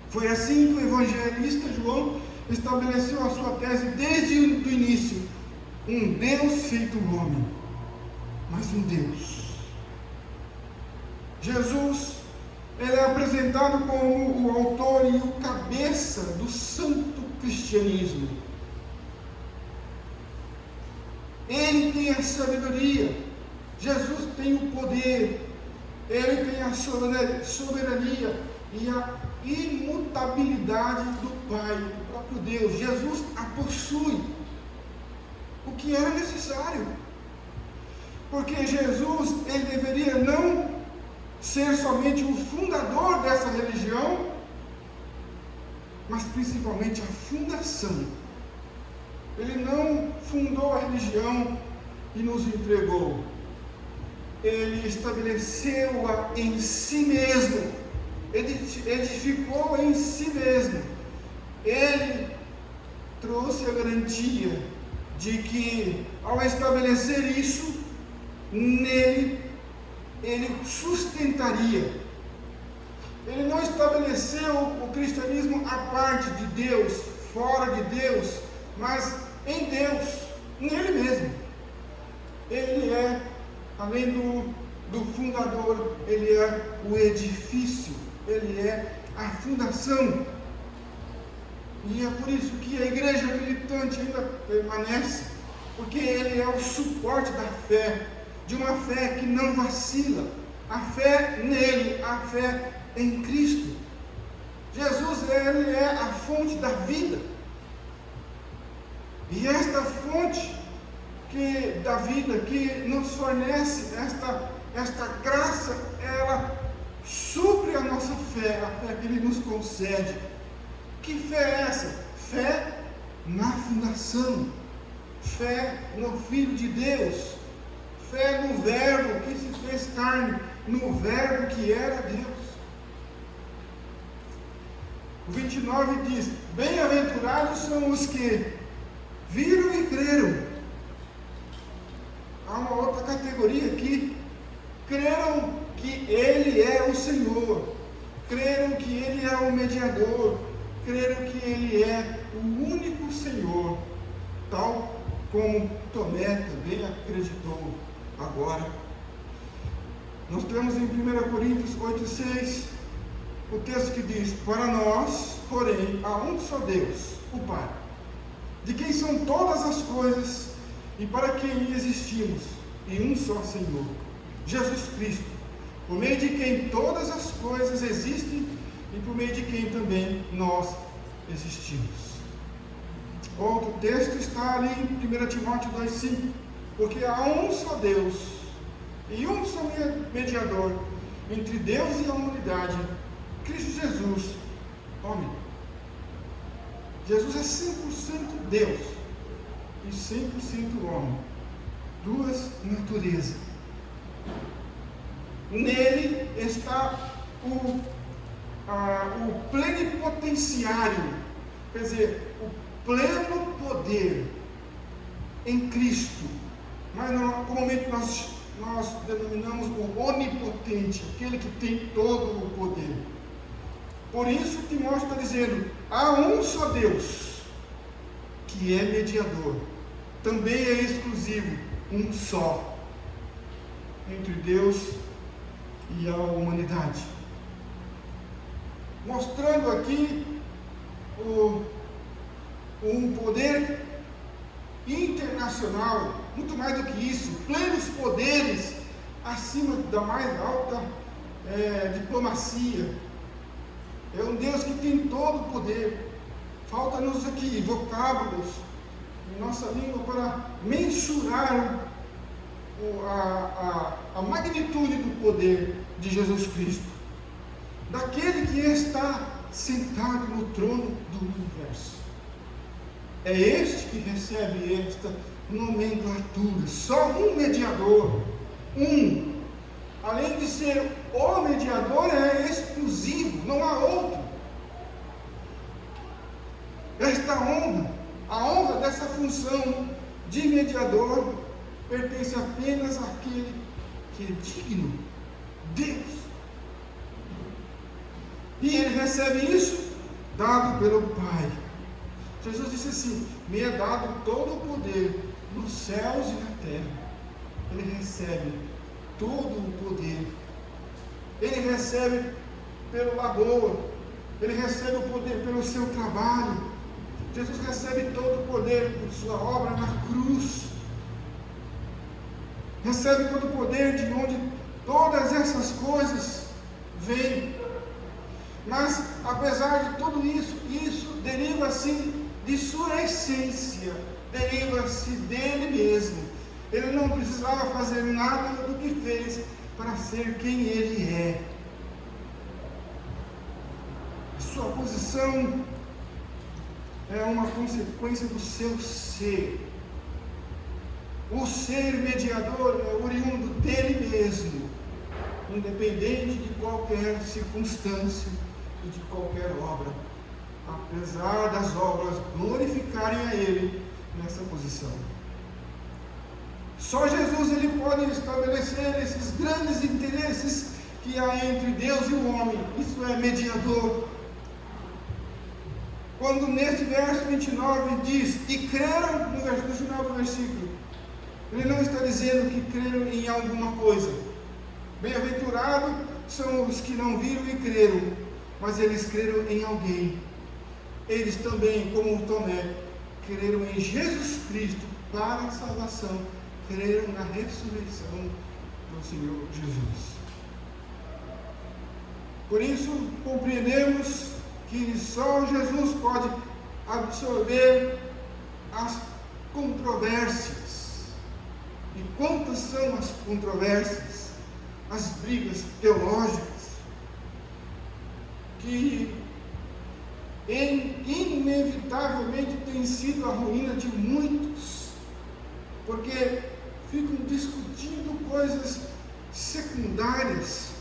Foi assim que o evangelista João estabeleceu a sua tese desde o início. Um Deus feito homem, mas um Deus. Jesus, ele é apresentado como o autor e o cabeça do santo cristianismo. Ele tem a sabedoria, Jesus tem o poder, ele tem a soberania e a imutabilidade do Pai, do próprio Deus. Jesus a possui, o que era necessário, porque Jesus, ele deveria não ser somente o fundador dessa religião, mas principalmente a fundação. Ele não fundou a religião e nos entregou, ele estabeleceu-a em si mesmo, ele edificou em si mesmo. Ele trouxe a garantia de que, ao estabelecer isso, nele, ele sustentaria. Ele não estabeleceu o cristianismo à parte de Deus, fora de Deus, mas em Deus, nele mesmo. Ele é, além do fundador, ele é o edifício, ele é a fundação. E é por isso que a igreja militante ainda permanece, porque ele é o suporte da fé, de uma fé que não vacila, a fé nele, a fé em Cristo. Jesus, ele é a fonte da vida, e esta fonte da vida que nos fornece esta graça, ela supre a nossa fé, a fé que ele nos concede. Que fé é essa? Fé na fundação, fé no Filho de Deus, fé no Verbo que se fez carne, no Verbo que era Deus. O 29 diz: bem-aventurados são os que viram e creram. Há uma outra categoria aqui: creram que Ele é o Senhor, creram que Ele é o mediador, creram que Ele é o único Senhor, tal como Tomé também acreditou. Agora, nós temos em 1 Coríntios 8,6 o texto que diz: para nós, porém, há um só Deus, o Pai, de quem são todas as coisas e para quem existimos, e um só Senhor, Jesus Cristo, por meio de quem todas as coisas existem e por meio de quem também nós existimos. Outro texto está ali em 1 Timóteo 2,5: porque há um só Deus e um só mediador entre Deus e a humanidade, Cristo Jesus, homem. Jesus é 100% Deus e 100% homem, duas naturezas. Nele está o plenipotenciário, quer dizer, o pleno poder em Cristo, mas comumente nós denominamos o onipotente, aquele que tem todo o poder. Por isso Timóteo está dizendo: há um só Deus, que é mediador, também é exclusivo, um só, entre Deus e a humanidade. Mostrando aqui um poder internacional, muito mais do que isso, plenos poderes acima da mais alta diplomacia. É um Deus que tem todo o poder. Falta-nos aqui vocábulos em nossa língua para mensurar a magnitude do poder de Jesus Cristo, daquele que está sentado no trono do universo. É este que recebe esta nomenclatura. Só um mediador, além de ser o mediador, é exclusivo, não há outro. Esta honra, a honra dessa função de mediador, pertence apenas àquele que é digno, Deus. E ele recebe isso dado pelo Pai. Jesus disse assim: me é dado todo o poder nos céus e na terra. Ele recebe todo o poder. Ele recebe pelo lagoa. Ele recebe o poder pelo seu trabalho. Jesus recebe todo o poder por sua obra na cruz. Recebe todo o poder de onde todas essas coisas vêm. Mas, apesar de tudo isso, isso deriva-se de sua essência, deriva-se dele mesmo. Ele não precisava fazer nada do que fez para ser quem ele é. Sua posição é uma consequência do seu ser. O ser mediador é oriundo dele mesmo, independente de qualquer circunstância e de qualquer obra, apesar das obras glorificarem a ele nessa posição. Só Jesus ele pode estabelecer esses grandes interesses que há entre Deus e o homem. Isso é mediador. Quando neste verso 29 diz, e creram, no final do versículo, ele não está dizendo que creram em alguma coisa. Bem-aventurados são os que não viram e creram, mas eles creram em alguém. Eles também, como Tomé, creram em Jesus Cristo para a salvação, creram na ressurreição do Senhor Jesus. Por isso, compreendemos que só Jesus pode absorver as controvérsias. E quantas são as controvérsias, as brigas teológicas, que inevitavelmente tem sido a ruína de muitos, porque ficam discutindo coisas secundárias.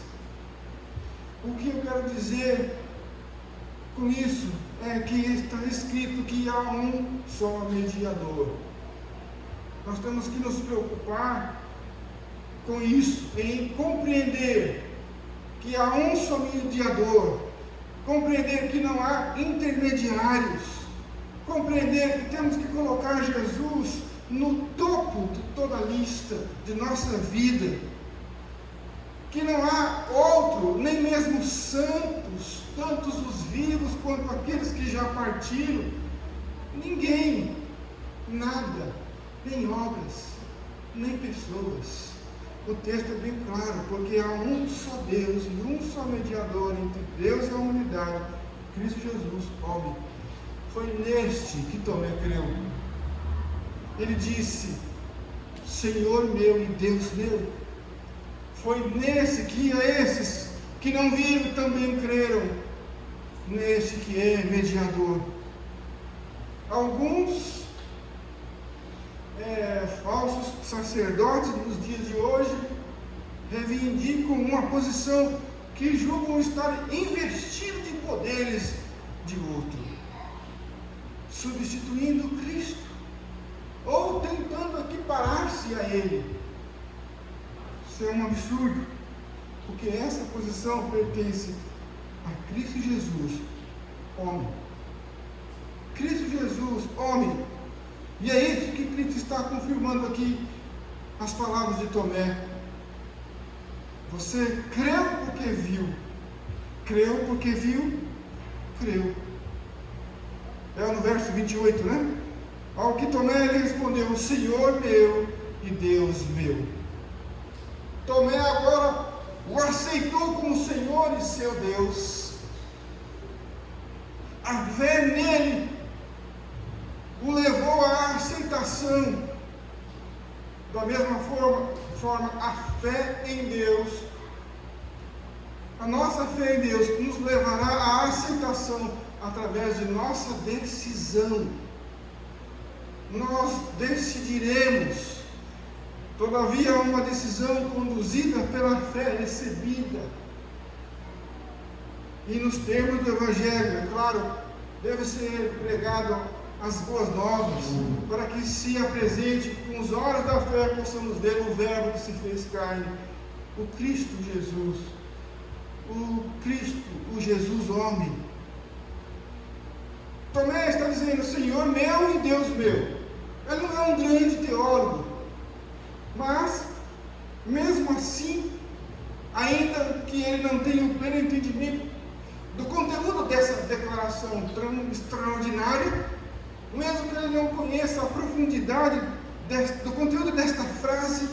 O que eu quero dizer com isso é que está escrito que há um só mediador. Nós temos que nos preocupar com isso, em compreender que há um só mediador, compreender que não há intermediários, compreender que temos que colocar Jesus no topo de toda a lista de nossa vida, que não há outro, nem mesmo santos, tantos os vivos quanto aqueles que já partiram, ninguém, nada, nem obras, nem pessoas. O texto é bem claro, porque há um só Deus e um só mediador entre Deus e a humanidade, Cristo Jesus, homem. Foi neste que Tomé creu. Ele disse, Senhor meu e Deus meu. Foi nesse que esses que não viram também creram, neste que é mediador. Alguns falsos sacerdotes nos dias de hoje reivindicam uma posição que julgam estar investido de poderes de outro, substituindo Cristo ou tentando equiparar-se a Ele. Isso é um absurdo, porque essa posição pertence a Cristo Jesus, homem. Cristo Jesus, homem. E é isso que Cristo está confirmando aqui, as palavras de Tomé. Você creu porque viu. Creu porque viu, creu. É no verso 28, né? Ao que Tomé ele respondeu, Senhor meu e Deus meu. Tomé agora o aceitou como Senhor e seu Deus. A fé nele o levou à aceitação. Da mesma forma, a fé em Deus, a nossa fé em Deus nos levará à aceitação através de nossa decisão. Nós decidiremos. Todavia, uma decisão conduzida pela fé recebida. E nos termos do Evangelho, é claro, deve ser pregado as boas novas, para que se apresente com os olhos da fé, possamos ver o Verbo que se fez carne, o Cristo Jesus, o Jesus homem. Tomé está dizendo, Senhor meu e Deus meu. Ele não é um grande teólogo, mas, mesmo assim, ainda que ele não tenha o pleno entendimento do conteúdo dessa declaração extraordinária, mesmo que ele não conheça a profundidade do conteúdo desta frase,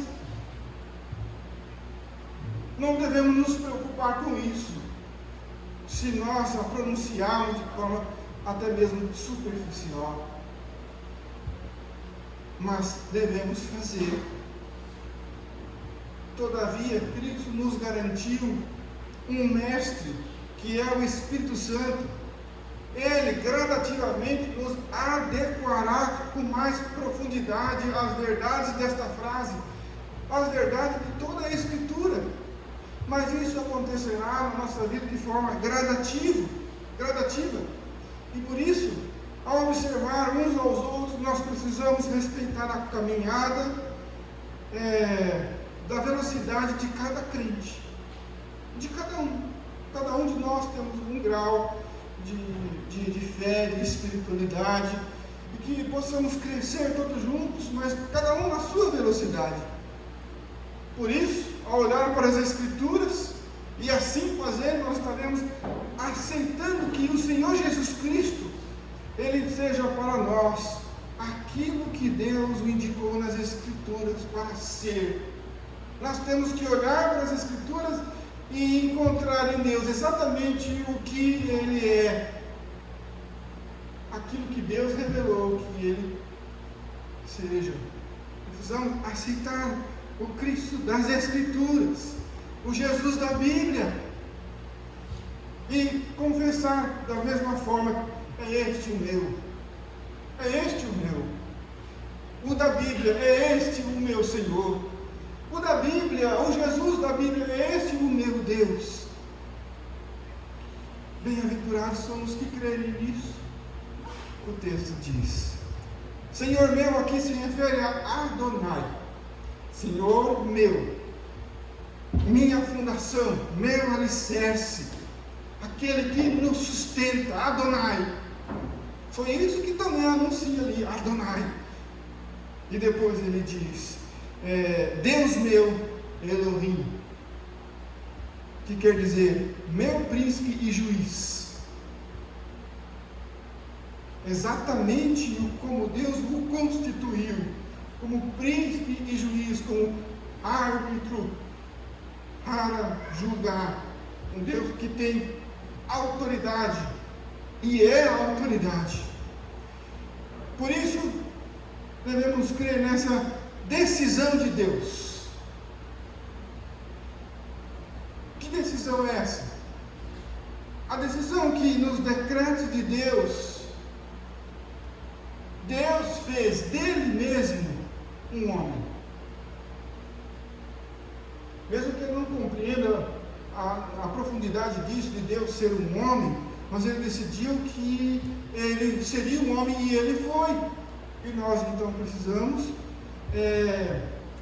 não devemos nos preocupar com isso, se nós a pronunciarmos de forma até mesmo superficial. Mas devemos fazer. Todavia, Cristo nos garantiu um mestre, que é o Espírito Santo. Ele gradativamente nos adequará com mais profundidade às verdades desta frase, às verdades de toda a Escritura. Mas isso acontecerá na nossa vida de forma gradativa. E por isso, ao observar uns aos outros, nós precisamos respeitar a caminhada da velocidade de cada crente, de cada um. Cada um de nós temos um grau de fé, de espiritualidade, e que possamos crescer todos juntos, mas cada um na sua velocidade. Por isso, ao olhar para as Escrituras, e assim fazendo, nós estaremos aceitando que o Senhor Jesus Cristo, Ele seja para nós aquilo que Deus o indicou nas Escrituras para ser. Nós temos que olhar para as Escrituras e encontrar em Deus exatamente o que Ele é, aquilo que Deus revelou que Ele seja. Precisamos aceitar o Cristo das Escrituras, o Jesus da Bíblia, e confessar da mesma forma: é este o meu, é este o meu. O da Bíblia, é este o meu Senhor. O da Bíblia, o Jesus da Bíblia, é este o meu Deus. Bem-aventurados são os que creem nisso. O texto diz: Senhor meu, aqui se refere a Adonai. Senhor meu, minha fundação, meu alicerce, aquele que nos sustenta, Adonai. Foi isso que também anuncia ali, Adonai. E depois ele diz: Deus meu, Elohim, que quer dizer meu príncipe e juiz. Exatamente como Deus o constituiu, como príncipe e juiz, como árbitro para julgar. Um Deus que tem autoridade, e é a autoridade. Por isso, devemos crer nessa decisão de Deus. Que decisão é essa? A decisão que nos decretos de Deus, Deus fez dele mesmo um homem. Mesmo que eu não compreenda a profundidade disso, de Deus ser um homem, mas ele decidiu que ele seria um homem, e ele foi. E nós então precisamos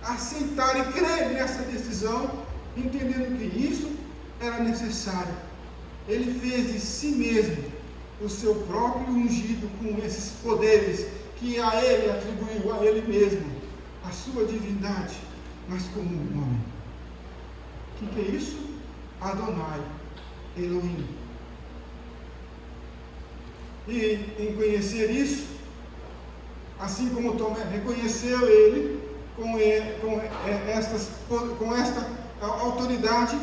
aceitar e crer nessa decisão, entendendo que isso era necessário. Ele fez de si mesmo o seu próprio ungido, com esses poderes que a ele atribuiu, a ele mesmo, a sua divindade, mas como um homem. O que é isso? Adonai, Elohim. E em conhecer isso, assim como Tomé reconheceu ele com esta autoridade,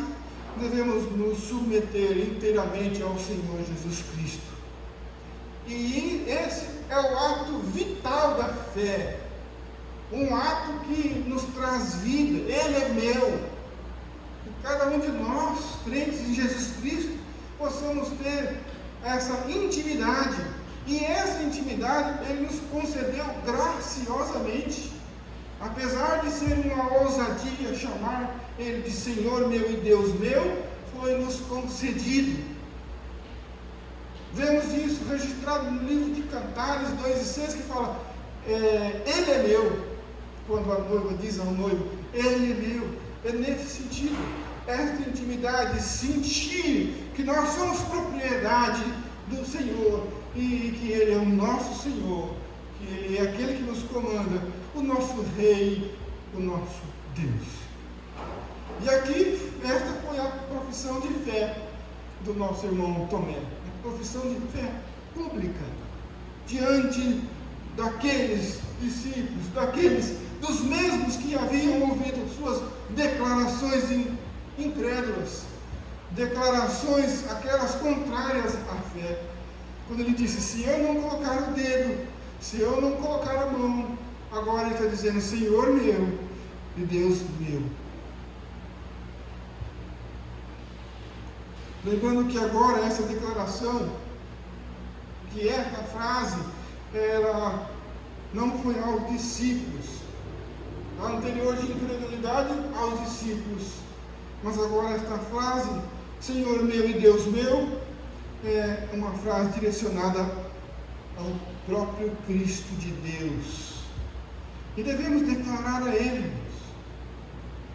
devemos nos submeter inteiramente ao Senhor Jesus Cristo. E esse é o ato vital da fé, um ato que nos traz vida. Ele é meu. E cada um de nós, crentes em Jesus Cristo, possamos ter essa intimidade. E essa intimidade Ele nos concedeu graciosamente. Apesar de ser uma ousadia chamar Ele de Senhor meu e Deus meu, foi nos concedido. Vemos isso registrado no livro de Cantares 2:6, que fala, ele é meu. Quando a noiva diz ao noivo, ele é meu. É nesse sentido, esta intimidade, sentir que nós somos propriedade do Senhor e que Ele é o nosso Senhor, que Ele é aquele que nos comanda, o nosso Rei, o nosso Deus. E aqui, esta foi a profissão de fé do nosso irmão Tomé, a profissão de fé pública, diante daqueles discípulos, dos mesmos que haviam ouvido suas declarações incrédulas, declarações aquelas contrárias à fé. Quando ele disse, se eu não colocar o dedo, se eu não colocar a mão, agora ele está dizendo, Senhor meu e Deus meu. Lembrando que agora essa declaração, que esta frase, ela não foi aos discípulos, a anterior de incredulidade aos discípulos, mas agora esta frase, Senhor meu e Deus meu, é uma frase direcionada ao próprio Cristo de Deus, e devemos declarar a Ele,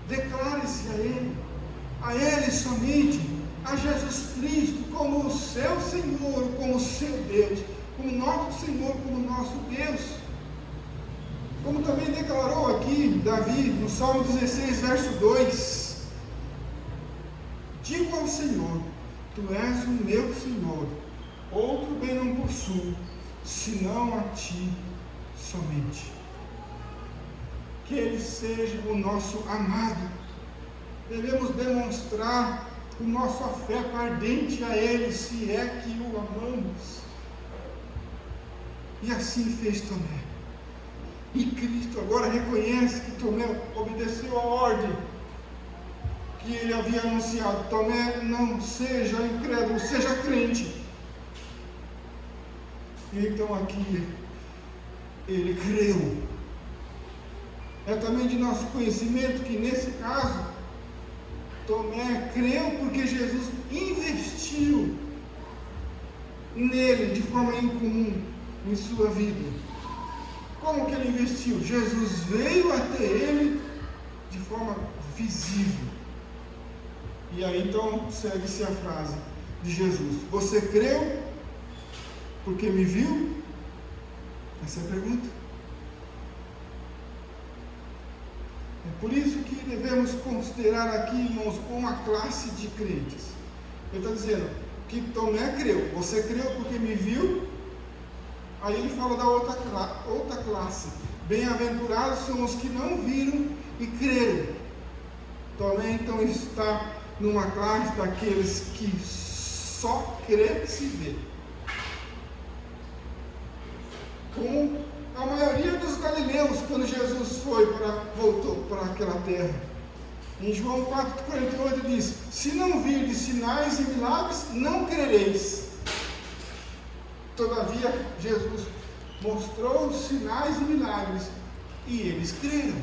declare-se a Ele somente, a Jesus Cristo como o seu Senhor, como o seu Deus, como nosso Senhor, como nosso Deus. Como também declarou aqui Davi no Salmo 16, verso 2, digo ao Senhor, Tu és o meu Senhor, outro bem não possuo, senão a Ti somente. Que Ele seja o nosso amado. Devemos demonstrar o nosso afeto ardente a Ele, se é que o amamos. E assim fez Tomé. E Cristo agora reconhece que Tomé obedeceu a ordem que ele havia anunciado. Tomé, não seja incrédulo, seja crente. E então aqui ele creu. É também de nosso conhecimento que nesse caso Tomé creu porque Jesus investiu nele de forma incomum em sua vida. Como que ele investiu? Jesus veio até ele de forma visível. E aí então segue-se a frase de Jesus: você creu porque me viu? Essa é a pergunta. É por isso que devemos considerar aqui, irmãos, uma classe de crentes. Ele está dizendo que Tomé creu. Você creu porque me viu? Aí ele fala da outra classe. Bem-aventurados são os que não viram e creram. Tomé então está numa classe daqueles que só crê se vê. Como a maioria dos galileus, quando Jesus voltou para aquela terra. Em João 4,48 diz, se não virdes sinais e milagres, não crereis. Todavia, Jesus mostrou sinais e milagres e eles creram.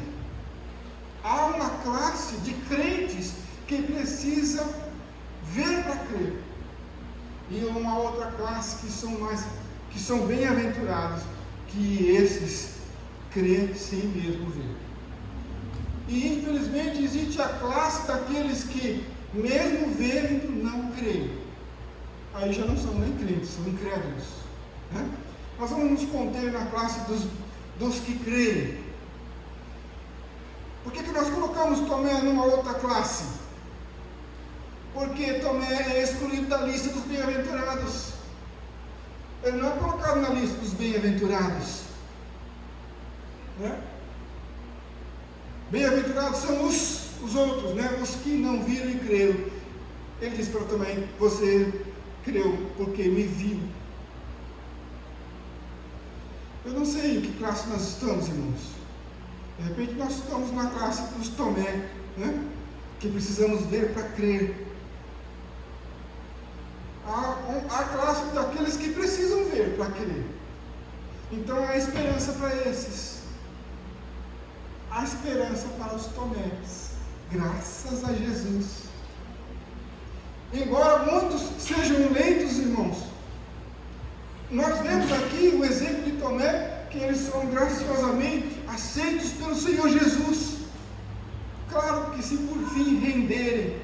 Há uma classe de crentes que precisa ver para crer. E uma outra classe que são bem-aventurados, que esses crê sem mesmo ver. E infelizmente existe a classe daqueles que, mesmo vendo, não creem. Aí já não são nem crentes, são incrédulos. Né? Nós vamos nos conter na classe dos que creem. Por que nós colocamos Tomé numa outra classe? Porque Tomé é excluído da lista dos bem-aventurados. Ele não é colocado na lista dos bem-aventurados. Né? Bem-aventurados são os outros, né? Os que não viram e creram. Ele diz para Tomé, você creu porque me viu. Eu não sei em que classe nós estamos, irmãos. De repente nós estamos na classe dos Tomé, né? Que precisamos ver para crer. Há a classe daqueles que precisam ver para crer. Então há esperança para esses. Há esperança para os Tomés. Graças a Jesus. Embora muitos sejam eleitos, irmãos, Nós vemos aqui o exemplo de Tomé, que eles são graciosamente aceitos pelo Senhor Jesus. Claro que se por fim renderem,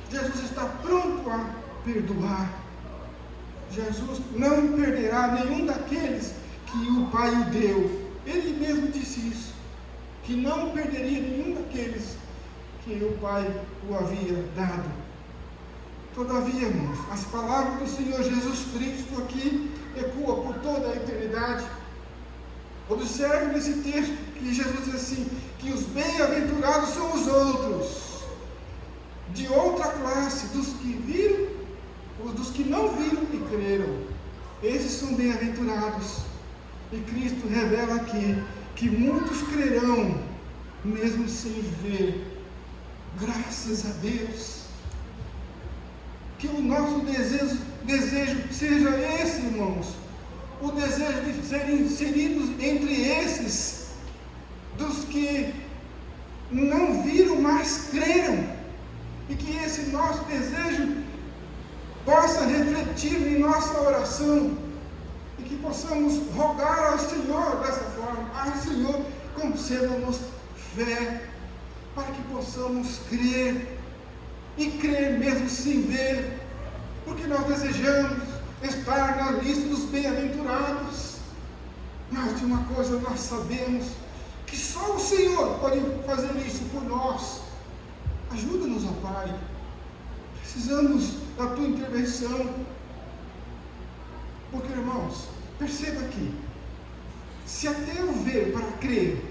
Jesus está pronto a perdoar. Jesus não perderá nenhum daqueles que o Pai o deu. Ele mesmo disse isso, que não perderia nenhum daqueles que o Pai o havia dado. Todavia, irmãos, as palavras do Senhor Jesus Cristo aqui ecoam por toda a eternidade. Observe nesse texto que Jesus diz assim, que os bem-aventurados são os outros, de outra classe, dos que viram, os dos que não viram e creram. Esses são bem-aventurados. E Cristo revela aqui que muitos crerão, mesmo sem ver. Graças a Deus. Que o nosso desejo seja esse, irmãos. O desejo de serem inseridos entre esses, dos que não viram, mas creram. E que esse nosso desejo possa refletir em nossa oração. E que possamos rogar ao Senhor dessa forma. Ai, Senhor, conceda-nos fé, para que possamos crer, e crer mesmo sem ver, porque nós desejamos estar na lista dos bem-aventurados. Mas de uma coisa nós sabemos, que só o Senhor pode fazer isso por nós. Ajuda-nos, ó Pai. Precisamos da Tua intervenção. Porque, irmãos, perceba aqui, se até o ver para crer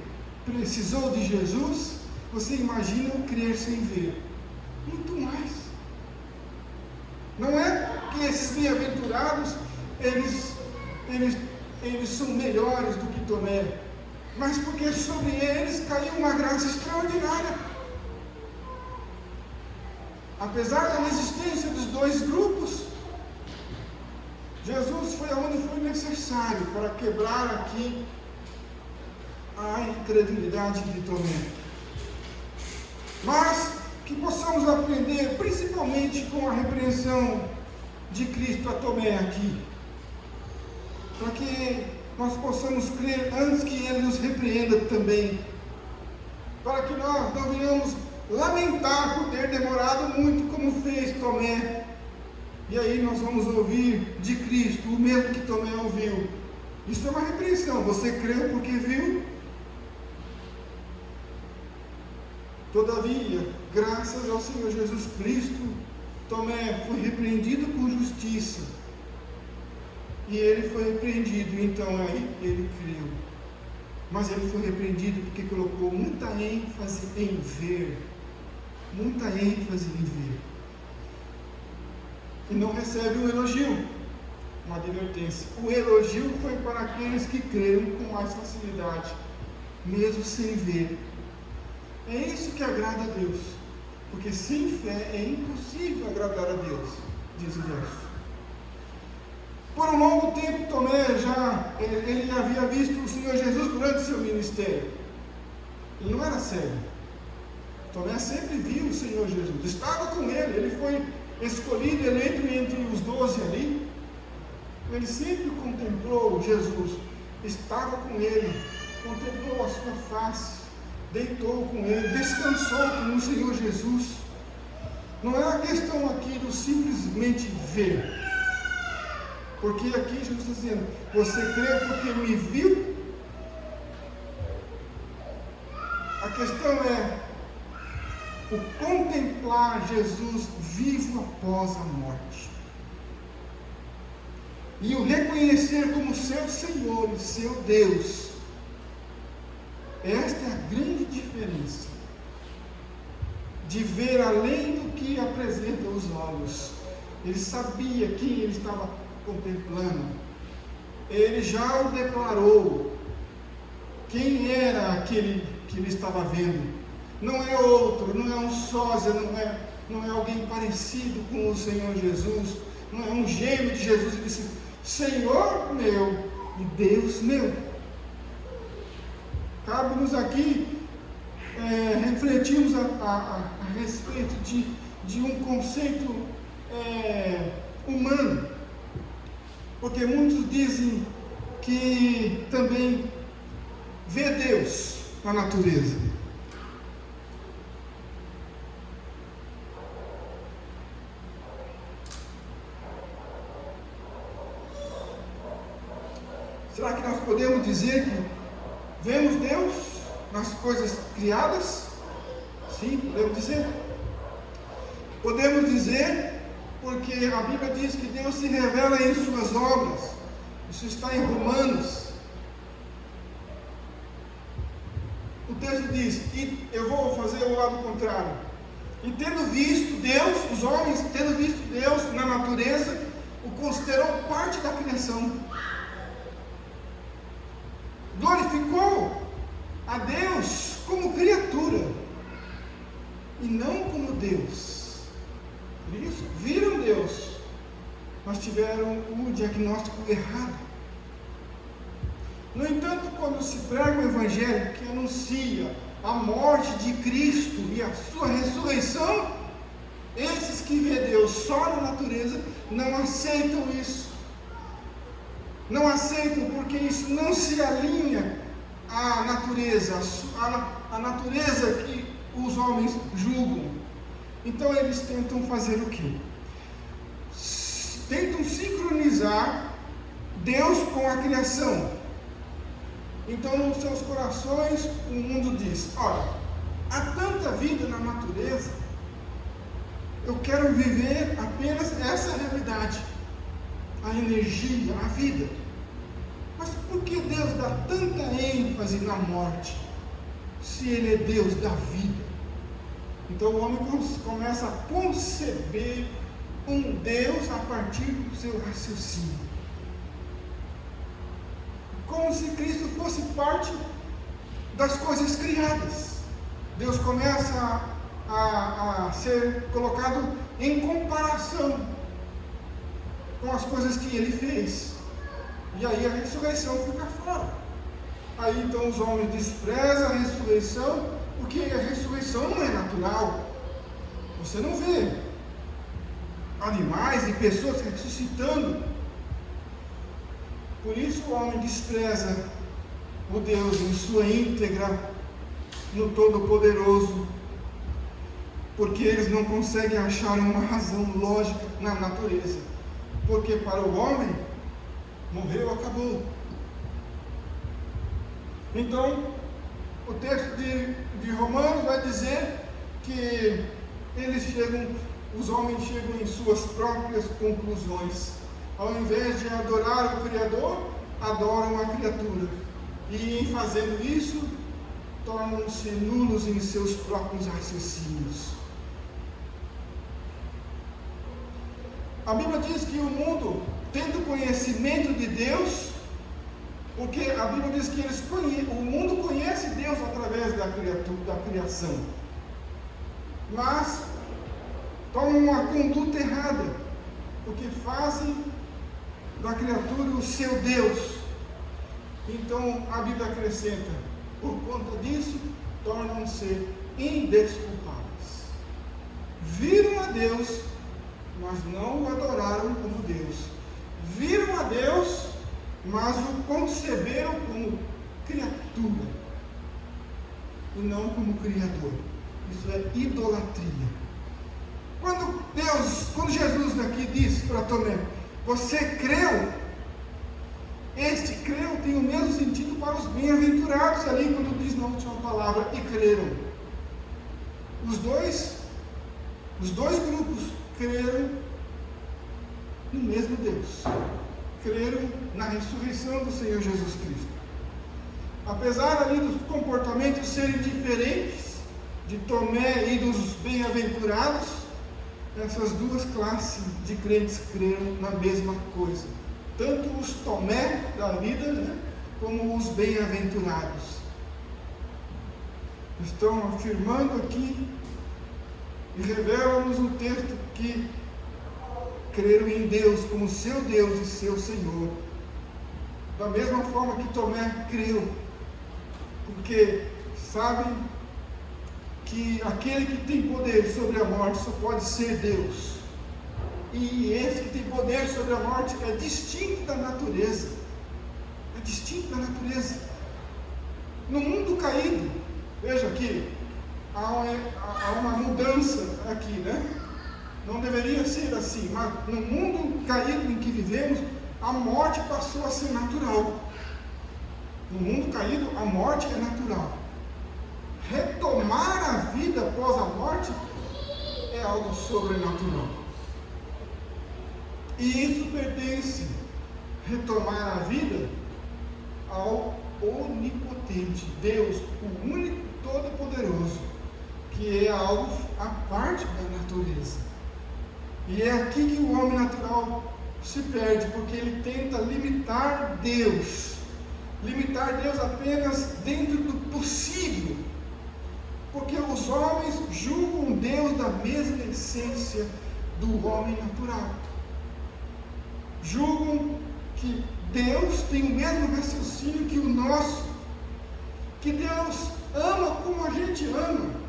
precisou de Jesus, você imagina o crer sem ver? Muito mais. Não é que esses bem-aventurados, eles são melhores do que Tomé, mas porque sobre eles caiu uma graça extraordinária. Apesar da resistência dos dois grupos, Jesus foi aonde foi necessário para quebrar aqui a incredulidade de Tomé. Mas que possamos aprender, principalmente com a repreensão de Cristo a Tomé aqui, para que nós possamos crer antes que Ele nos repreenda também, para que nós não venhamos lamentar por ter demorado muito, como fez Tomé. E aí nós vamos ouvir de Cristo o mesmo que Tomé ouviu. Isso é uma repreensão. Você creu porque viu? Todavia, graças ao Senhor Jesus Cristo, Tomé foi repreendido com justiça. E ele foi repreendido, então aí ele creu. Mas ele foi repreendido porque colocou muita ênfase em ver. Muita ênfase em ver. E não recebe um elogio, uma advertência. O elogio foi para aqueles que creram com mais facilidade, mesmo sem ver. É isso que agrada a Deus, porque sem fé é impossível agradar a Deus, diz o verso. Por um longo tempo, Tomé ele havia visto o Senhor Jesus durante seu ministério. Ele não era cego. Tomé sempre viu o Senhor Jesus, estava com ele, ele foi escolhido, eleito entre os 12 ali. Ele sempre contemplou Jesus, estava com ele, contemplou a sua face, deitou com ele, descansou com o Senhor Jesus. Não é a questão aqui do simplesmente ver, porque aqui Jesus está dizendo, você crê porque me viu? A questão é o contemplar Jesus vivo após a morte, e o reconhecer como seu Senhor e seu Deus. Esta é a grande diferença de ver além do que apresenta os olhos. Ele sabia quem ele estava contemplando, ele já o declarou quem era aquele que ele estava vendo. Não é outro, não é um sósia, não é alguém parecido com o Senhor Jesus, não é um gêmeo de Jesus. Ele disse, Senhor meu e Deus meu. Cabe-nos aqui refletirmos a respeito de um conceito humano, porque Porque muitos dizem que também vê Deus na natureza. Será que nós podemos dizer que vemos Deus nas coisas criadas? Sim, podemos dizer. Podemos dizer porque a Bíblia diz que Deus se revela em suas obras. Isso está em Romanos. O texto diz, e eu vou fazer o lado contrário. E tendo visto Deus, os homens, tendo visto Deus na natureza, o considerou parte da criação. Glorificou a Deus como criatura e não como Deus. Por isso, viram Deus, mas tiveram o diagnóstico errado. No entanto, quando se prega o Evangelho que anuncia a morte de Cristo e a sua ressurreição, esses que vê Deus só na natureza não aceitam isso. Não aceitam porque isso não se alinha à natureza, à natureza que os homens julgam. Então eles tentam fazer o quê? Tentam sincronizar Deus com a criação. Então nos seus corações o mundo diz, olha, há tanta vida na natureza, eu quero viver apenas essa realidade, a energia, a vida. Mas por que Deus dá tanta ênfase na morte, se Ele é Deus da vida? Então o homem começa a conceber um Deus a partir do seu raciocínio. Como se Cristo fosse parte das coisas criadas. Deus começa a ser colocado em comparação com as coisas que Ele fez. E aí a ressurreição fica fora. Aí então os homens desprezam a ressurreição, porque a ressurreição não é natural. Você não vê animais e pessoas ressuscitando. Por isso o homem despreza o Deus em sua íntegra, no Todo-Poderoso, porque eles não conseguem achar uma razão lógica na natureza. Porque para o homem, morreu, acabou. Então, o texto de Romanos vai dizer que os homens chegam em suas próprias conclusões. Ao invés de adorar o Criador, adoram a criatura. E em fazendo isso, tornam-se nulos em seus próprios raciocínios. A Bíblia diz que o mundo, tendo conhecimento de Deus, porque a Bíblia diz que o mundo conhece Deus através da criação, mas tomam uma conduta errada, porque fazem da criatura o seu Deus. Então a Bíblia acrescenta, por conta disso, tornam-se indesculpáveis. Viram a Deus, mas não o adoraram como Deus. Viram a Deus, mas o conceberam como criatura e não como Criador. Isso é idolatria. Quando Jesus aqui disse para Tomé, você creu? Este creu tem o mesmo sentido para os bem-aventurados ali, quando diz na última palavra, e creram. Os dois grupos creram no mesmo Deus. Creram na ressurreição do Senhor Jesus Cristo. Apesar ali dos comportamentos serem diferentes de Tomé e dos bem-aventurados, essas duas classes de crentes creram na mesma coisa. Tanto os Tomé da vida, como os bem-aventurados. Estão afirmando aqui e revela-nos o texto que creram em Deus como seu Deus e seu Senhor. Da mesma forma que Tomé creu, porque sabem que aquele que tem poder sobre a morte só pode ser Deus. e esse que tem poder sobre a morte é distinto da natureza. É distinto da natureza. No mundo caído, veja aqui, há uma mudança aqui, né? Não deveria ser assim, mas no mundo caído em que vivemos, a morte passou a ser natural. No mundo caído, a morte é natural. Retomar a vida após a morte é algo sobrenatural. E isso pertence, retomar a vida, ao onipotente, Deus, o único todo-poderoso, que é algo à parte da natureza. E é aqui que o homem natural se perde, porque ele tenta limitar Deus apenas dentro do possível, porque os homens julgam Deus da mesma essência do homem natural, julgam que Deus tem o mesmo raciocínio que o nosso, que Deus ama como a gente ama.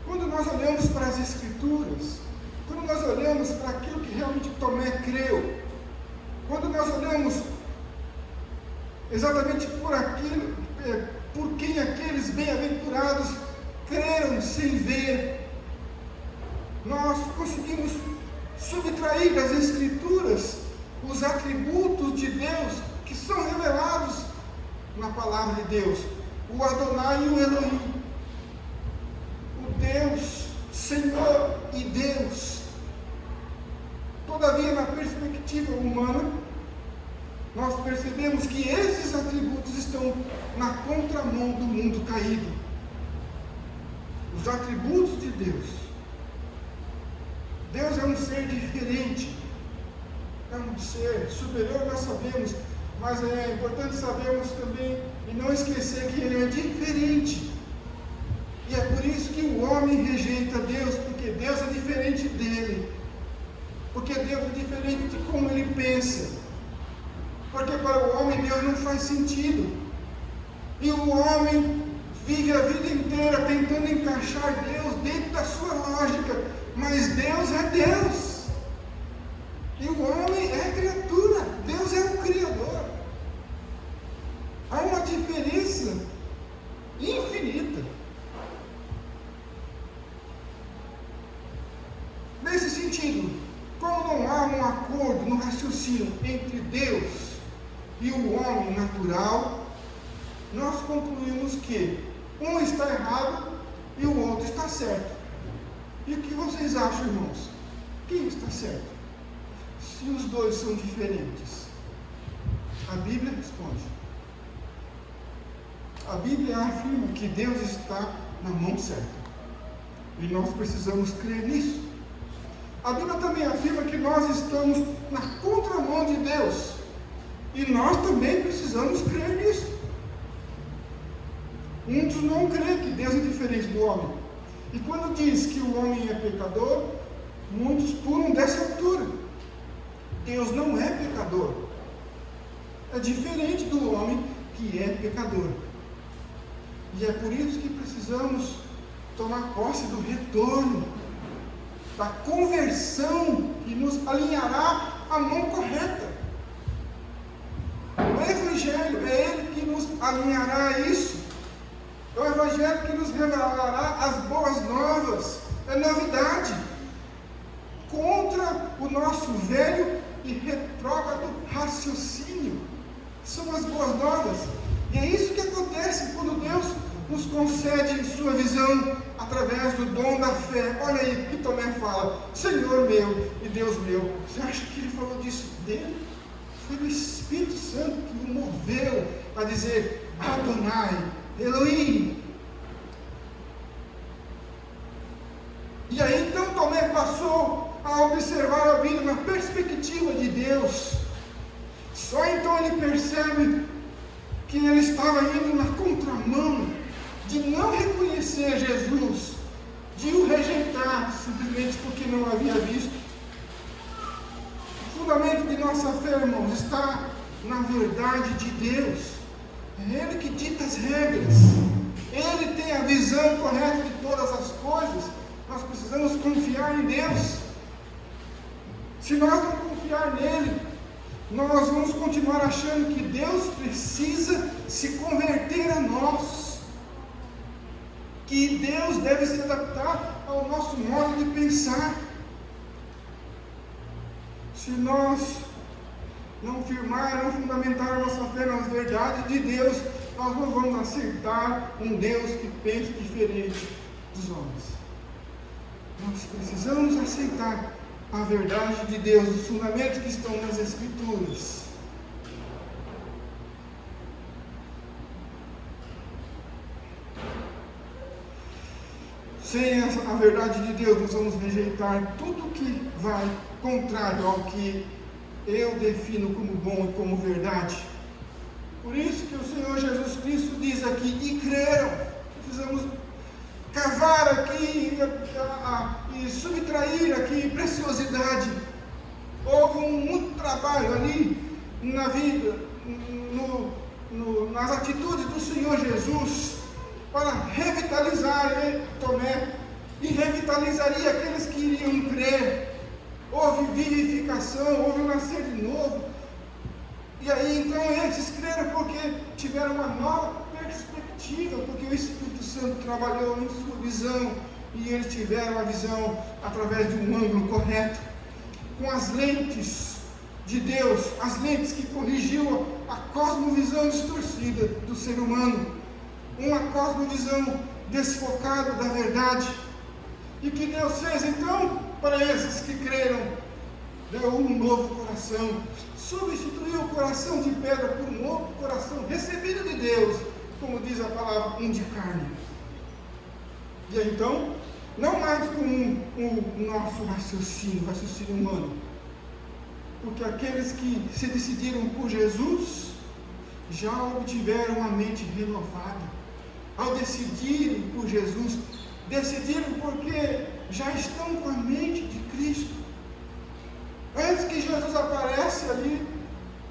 Quando nós olhamos para as Escrituras, quando nós olhamos para aquilo que realmente Tomé creu, quando nós olhamos exatamente por aquilo, por quem aqueles bem-aventurados creram sem ver, nós conseguimos subtrair das Escrituras os atributos de Deus que são revelados na palavra de Deus, o Adonai e o Elohim, o Deus, Senhor e Deus. Todavia, na perspectiva humana, nós percebemos que esses atributos estão na contramão do mundo caído. Os atributos de Deus. Deus é um ser diferente, é um ser superior, nós sabemos, mas é importante sabermos também e não esquecer que Ele é diferente. E é por isso que o homem rejeita Deus, porque Deus é diferente dele, porque Deus é diferente de como ele pensa, porque para o homem Deus não faz sentido, e o homem vive a vida inteira tentando encaixar Deus dentro da sua lógica, mas Deus é Deus, e o homem é criatura, Deus é o Criador. Há uma diferença infinita. Nesse sentido, como não há um acordo no raciocínio entre Deus e o homem natural, nós concluímos que um está errado e o outro está certo. E o que vocês acham, irmãos? Quem está certo? Se os dois são diferentes? A Bíblia responde. A Bíblia afirma que Deus está na mão certa. E nós precisamos crer nisso. A Bíblia também afirma que nós estamos na contramão de Deus. E nós também precisamos crer nisso. Muitos não creem que Deus é diferente do homem. E quando diz que o homem é pecador, muitos pulam dessa altura. Deus não é pecador. É diferente do homem que é pecador. E é por isso que precisamos tomar posse do retorno, da conversão que nos alinhará à mão correta. O Evangelho é ele que nos alinhará a isso. É o Evangelho que nos revelará as boas novas, é novidade, contra o nosso velho e retrógrado raciocínio. São as boas novas. E é isso que acontece quando Deus nos concede sua visão através do dom da fé. Olha aí que Tomé fala: Senhor meu e Deus meu. Você acha que ele falou disso dele? Foi o Espírito Santo que o moveu a dizer Adonai, Elohim. E aí então Tomé passou a observar a Bíblia na perspectiva de Deus. Só então ele percebe que ele estava indo na contramão de não reconhecer Jesus, de o rejeitar simplesmente porque não havia visto. O fundamento de nossa fé, irmãos, está na verdade de Deus. É Ele que dita as regras. Ele tem a visão correta de todas as coisas. Nós precisamos confiar em Deus. Se nós não confiar nele, nós vamos continuar achando que Deus precisa se converter a nós, que Deus deve se adaptar ao nosso modo de pensar. Se nós não firmar, não fundamentar a nossa fé nas verdades de Deus, nós não vamos aceitar um Deus que pensa diferente dos homens. Nós precisamos aceitar a verdade de Deus, os fundamentos que estão nas Escrituras. Sem a verdade de Deus, nós vamos rejeitar tudo que vai contrário ao que eu defino como bom e como verdade. Por isso que o Senhor Jesus Cristo diz aqui, e creram. Precisamos cavar aqui e subtrair aqui preciosidade. Houve muito trabalho ali na vida, nas atitudes do Senhor Jesus, para revitalizar Tomé, e revitalizaria aqueles que iriam crer. Houve vivificação, houve nascer de novo. E aí então esses creram porque tiveram uma nova perspectiva, porque o Espírito Santo trabalhou em sua visão, e eles tiveram a visão através de um ângulo correto, com as lentes de Deus, as lentes que corrigiu a cosmovisão distorcida do ser humano, uma cosmovisão desfocada da verdade. E que Deus fez então para esses que creram? Deu um novo coração, substituiu o coração de pedra por um outro coração recebido de Deus, como diz a palavra, um de carne. E então, não mais com o nosso raciocínio humano, porque aqueles que se decidiram por Jesus já obtiveram uma mente renovada. Ao decidirem por Jesus, decidiram porque já estão com a mente de Cristo. Antes que Jesus aparece ali,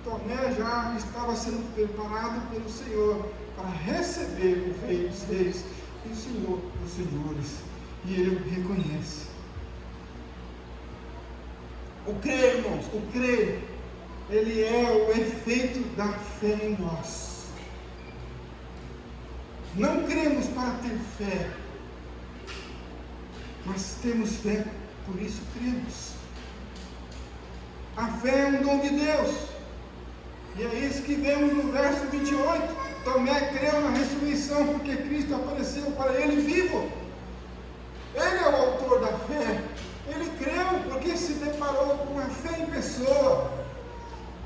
Tomé já estava sendo preparado pelo Senhor para receber o Rei dos Reis e o Senhor dos Senhores. E ele o reconhece. O crer, irmãos, o crer, ele é o efeito da fé em nós. Não cremos para ter fé, mas temos fé, por isso cremos. A fé é um dom de Deus, e é isso que vemos no verso 28. Tomé creu na ressurreição, porque Cristo apareceu para ele vivo. Ele é o autor da fé. Ele creu porque se deparou com a fé em pessoa,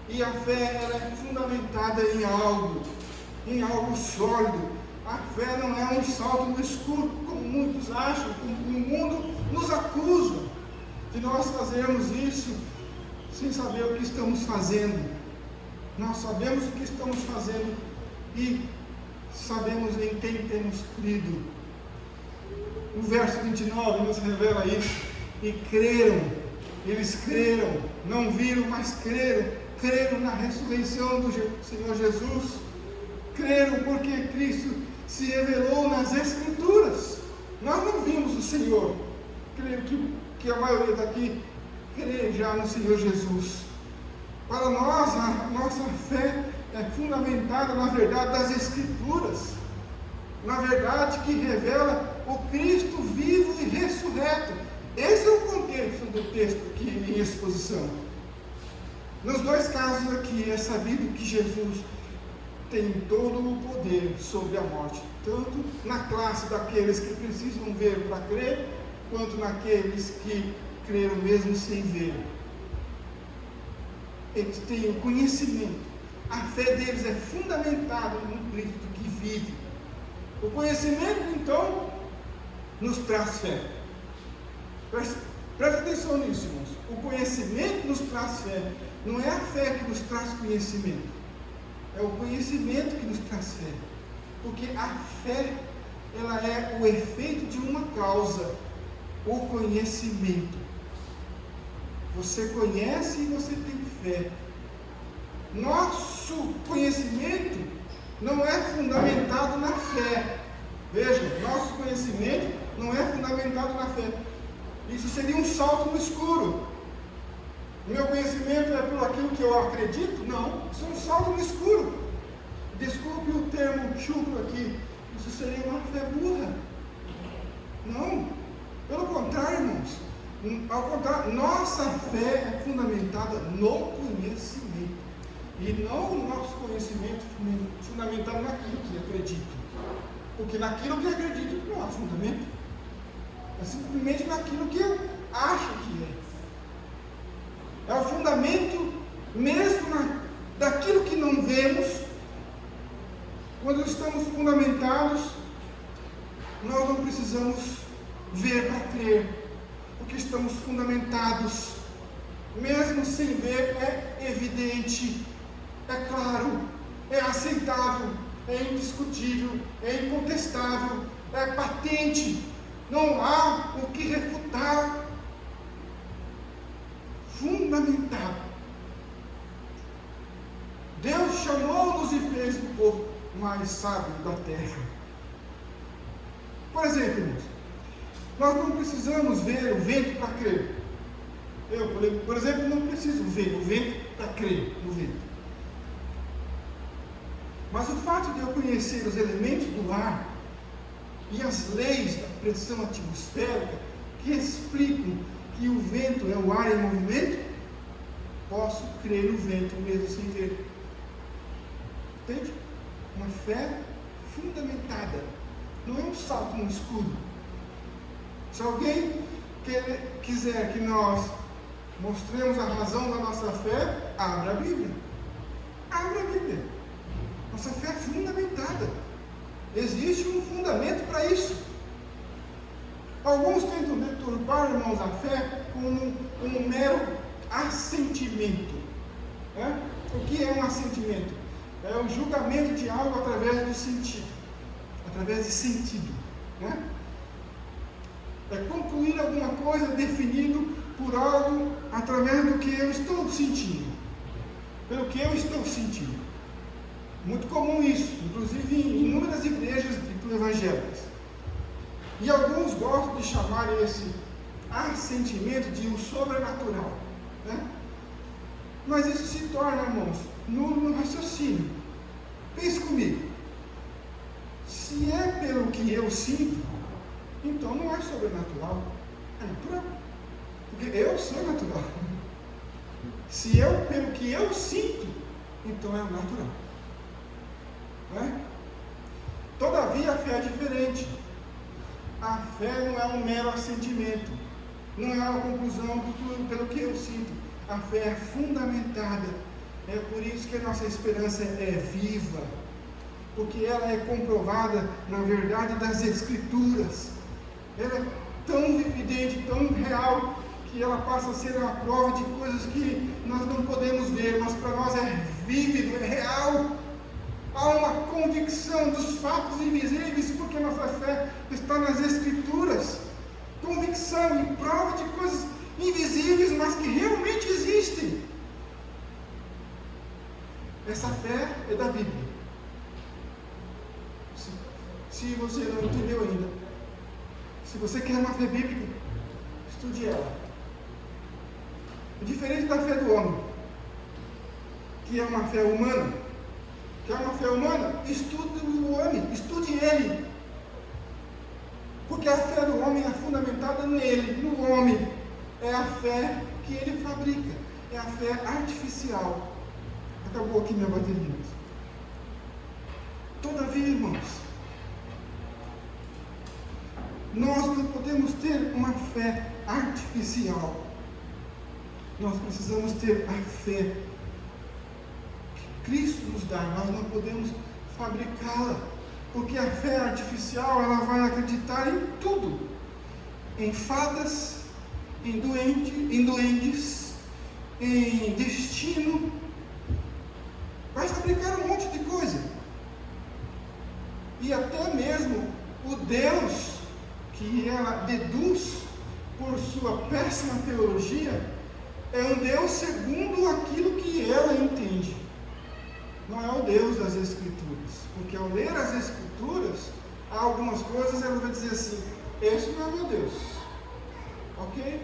e a fé ela é fundamentada em algo sólido. A fé não é um salto no escuro, como muitos acham, como o mundo nos acusa de nós fazermos isso sem saber o que estamos fazendo. Nós sabemos o que estamos fazendo e sabemos em quem temos crido. O verso 29 nos revela isso. E creram, eles creram, não viram, mas creram na ressurreição do Senhor Jesus. Creram porque Cristo se revelou nas Escrituras. Nós não vimos o Senhor. Creio que a maioria daqui crê já no Senhor Jesus. Para nós, a nossa fé é fundamentada na verdade das Escrituras, na verdade que revela o Cristo vivo e ressurreto. Esse é o contexto do texto aqui em exposição. Nos dois casos aqui é sabido que Jesus tem todo o poder sobre a morte, tanto na classe daqueles que precisam ver para crer, quanto naqueles que creram mesmo sem ver. Eles têm o conhecimento. A fé deles é fundamentada no Cristo que vive. O conhecimento, então, nos traz fé. Preste atenção nisso, irmãos. O conhecimento nos traz fé. Não é a fé que nos traz conhecimento. É o conhecimento que nos traz fé. Porque a fé, ela é o efeito de uma causa. O conhecimento. Você conhece e você tem fé. Nosso conhecimento não é fundamentado na fé. Veja, nosso conhecimento não é fundamentado na fé. Isso seria um salto no escuro. O meu conhecimento é por aquilo que eu acredito? Não, isso é um salto no escuro. Desculpe o termo chucro aqui, isso seria uma fé burra. Não, pelo contrário, irmãos. Ao contrário, nossa fé é fundamentada no conhecimento. E não o nosso conhecimento fundamentado naquilo que acredito. Porque naquilo que acredito não há fundamento. É simplesmente naquilo que eu acho que é. É o fundamento mesmo daquilo que não vemos. Quando estamos fundamentados, nós não precisamos ver para crer, porque estamos fundamentados. Mesmo sem ver, é evidente, é claro, é aceitável, é indiscutível, é incontestável, é patente. Não há o que refutar. Fundamentado. Deus chamou-nos e fez o povo mais sábio da terra. Por exemplo, irmãos, nós não precisamos ver o vento para crer. Eu, por exemplo, não preciso ver o vento para crer no vento. Mas o fato de eu conhecer os elementos do ar e as leis da pressão atmosférica que explicam que o vento é o ar em movimento, posso crer no vento mesmo sem ver. Entende? Uma fé fundamentada. Não é um salto no escuro. Se alguém quiser que nós mostremos a razão da nossa fé, abra a Bíblia. Abra a Bíblia. Nossa fé é fundamentada. Existe um fundamento para isso. Alguns tentam deturpar, irmãos, a fé como um mero assentimento. O que é um assentimento? É o julgamento de algo através do sentido. Através de sentido. É concluir alguma coisa definido por algo através do que eu estou sentindo. Pelo que eu estou sentindo. Muito comum isso, inclusive em inúmeras igrejas evangélicas. E alguns gostam de chamar esse assentimento de um sobrenatural. Mas isso se torna, irmãos, nulo no raciocínio. Pense comigo. Se é pelo que eu sinto, então não é sobrenatural, é natural. Porque eu sou natural. Se é pelo que eu sinto, então é natural. Todavia a fé é diferente. A fé não é um mero assentimento, não é uma conclusão pelo que eu sinto. A fé é fundamentada. É por isso que a nossa esperança é viva, porque ela é comprovada na verdade das Escrituras. Ela é tão evidente, tão real, que ela passa a ser a prova de coisas que nós não podemos ver, mas para nós é vívido, é real. Há uma convicção dos fatos invisíveis, porque nossa fé está nas Escrituras. Convicção e prova de coisas invisíveis, mas que realmente existem. Essa fé é da Bíblia. Se você não entendeu ainda, se você quer uma fé bíblica, estude ela. Diferente da fé do homem, que é uma fé humana. Quer uma fé humana? Estude o homem, estude ele. Porque a fé do homem é fundamentada nele, no homem. É a fé que ele fabrica, é a fé artificial. Acabou aqui minha bateria. Todavia, irmãos, nós não podemos ter uma fé artificial. Nós precisamos ter a fé Cristo nos dá, nós não podemos fabricá-la, porque a fé artificial, ela vai acreditar em tudo, em fadas, em duendes, em destino, vai fabricar um monte de coisa, e até mesmo o Deus que ela deduz por sua péssima teologia, é um Deus segundo aquilo que ela entende. Não é o Deus das Escrituras, porque ao ler as Escrituras, há algumas coisas ela vai dizer assim: esse não é meu Deus, ok?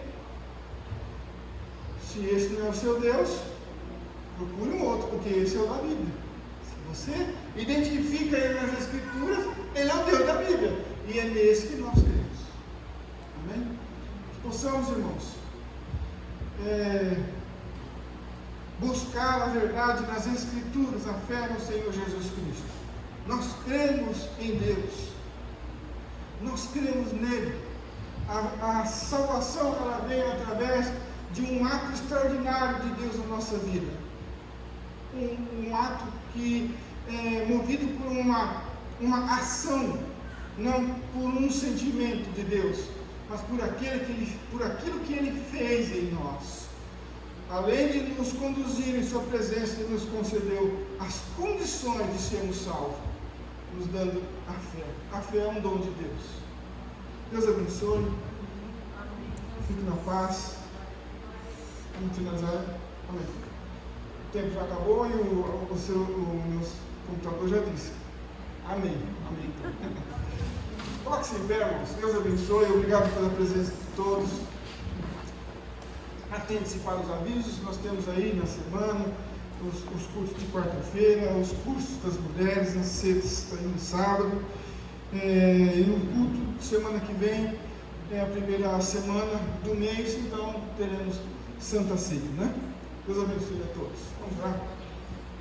Se esse não é o seu Deus, procure um outro, porque esse é o da Bíblia. Se você identifica ele nas Escrituras, ele é o Deus da Bíblia. E é nesse que nós cremos. Amém? Que possamos, irmãos, buscar a verdade nas Escrituras, a fé no Senhor Jesus Cristo. Nós cremos em Deus. Nós cremos nele. A salvação, ela vem através de um ato extraordinário de Deus na nossa vida. Um ato que é movido por uma ação, não por um sentimento de Deus, mas por aquilo que Ele fez em nós. Além de nos conduzir em Sua presença, Ele nos concedeu as condições de sermos salvos, nos dando a fé. A fé é um dom de Deus. Deus abençoe. Fique na paz. Vamos finalizar. Amém. O tempo já acabou e o meu computador já disse. Amém. Amém. Coloque-se em pé, irmãos. Deus abençoe. Obrigado pela presença de todos. Atente-se para os avisos. Nós temos aí na semana os cursos de quarta-feira, os cursos das mulheres, na sexta e no sábado. E o culto de semana que vem é a primeira semana do mês, então teremos Santa Ceia, né? Deus abençoe a todos. Vamos lá.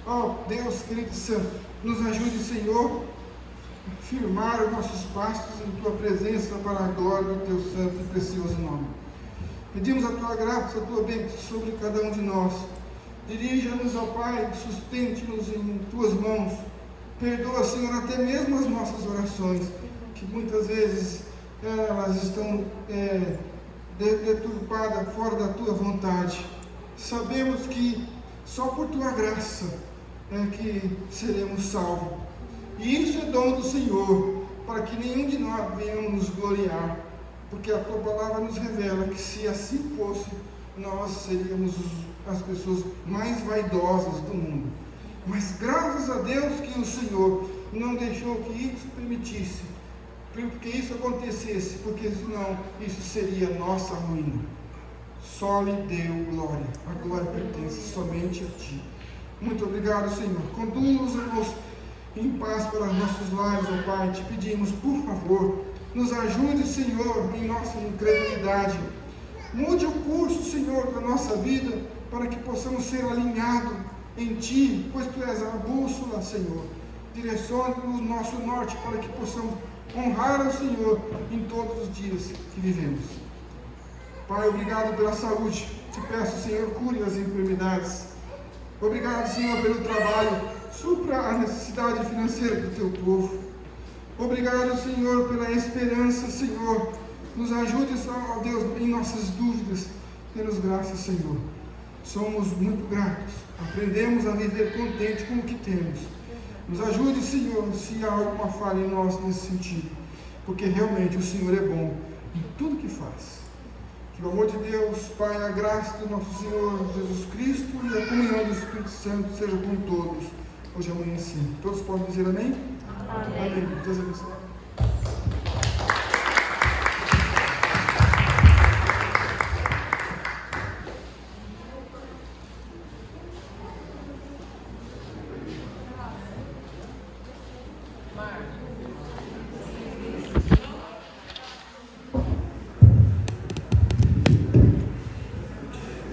Oh, Deus, querido Santo, nos ajude, Senhor, a firmar os nossos passos em Tua presença para a glória do Teu santo e precioso nome. Pedimos a Tua graça, a Tua bênção sobre cada um de nós. Dirija-nos, ó Pai, sustente-nos em Tuas mãos. Perdoa, Senhor, até mesmo as nossas orações, que muitas vezes elas estão deturpadas, fora da Tua vontade. Sabemos que só por Tua graça é que seremos salvos. E isso é dom do Senhor, para que nenhum de nós venhamos nos gloriar, porque a Tua palavra nos revela que se assim fosse, nós seríamos as pessoas mais vaidosas do mundo. Mas graças a Deus que o Senhor não deixou que isso permitisse, porque isso acontecesse, porque senão isso seria nossa ruína. Só lhe deu glória, a glória pertence somente a Ti. Muito obrigado, Senhor. Conduz-nos em paz para nossos lares, ó Pai. Te pedimos, por favor, nos ajude, Senhor, em nossa incredulidade. Mude o curso, Senhor, da nossa vida, para que possamos ser alinhados em Ti, pois Tu és a bússola, Senhor. Direcione o nosso norte para que possamos honrar ao Senhor em todos os dias que vivemos. Pai, obrigado pela saúde. Te peço, Senhor, cure as enfermidades. Obrigado, Senhor, pelo trabalho. Supra a necessidade financeira do Teu povo. Obrigado, Senhor, pela esperança, Senhor. Nos ajude, ó Deus, em nossas dúvidas. Dê-nos graça, Senhor. Somos muito gratos. Aprendemos a viver contente com o que temos. Nos ajude, Senhor, se há alguma falha em nós nesse sentido. Porque realmente o Senhor é bom em tudo que faz. Que o amor de Deus, Pai, a graça do nosso Senhor Jesus Cristo e a comunhão do Espírito Santo seja com todos, hoje, amanhã e sempre. Todos podem dizer amém? Amém. Amém. Deus abençoe.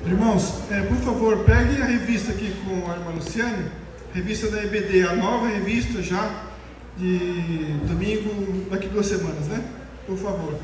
Irmãos, por favor, peguem a revista aqui com a irmã Luciane, revista da EBD, a nova revista já de domingo, daqui 2 semanas, né? Por favor.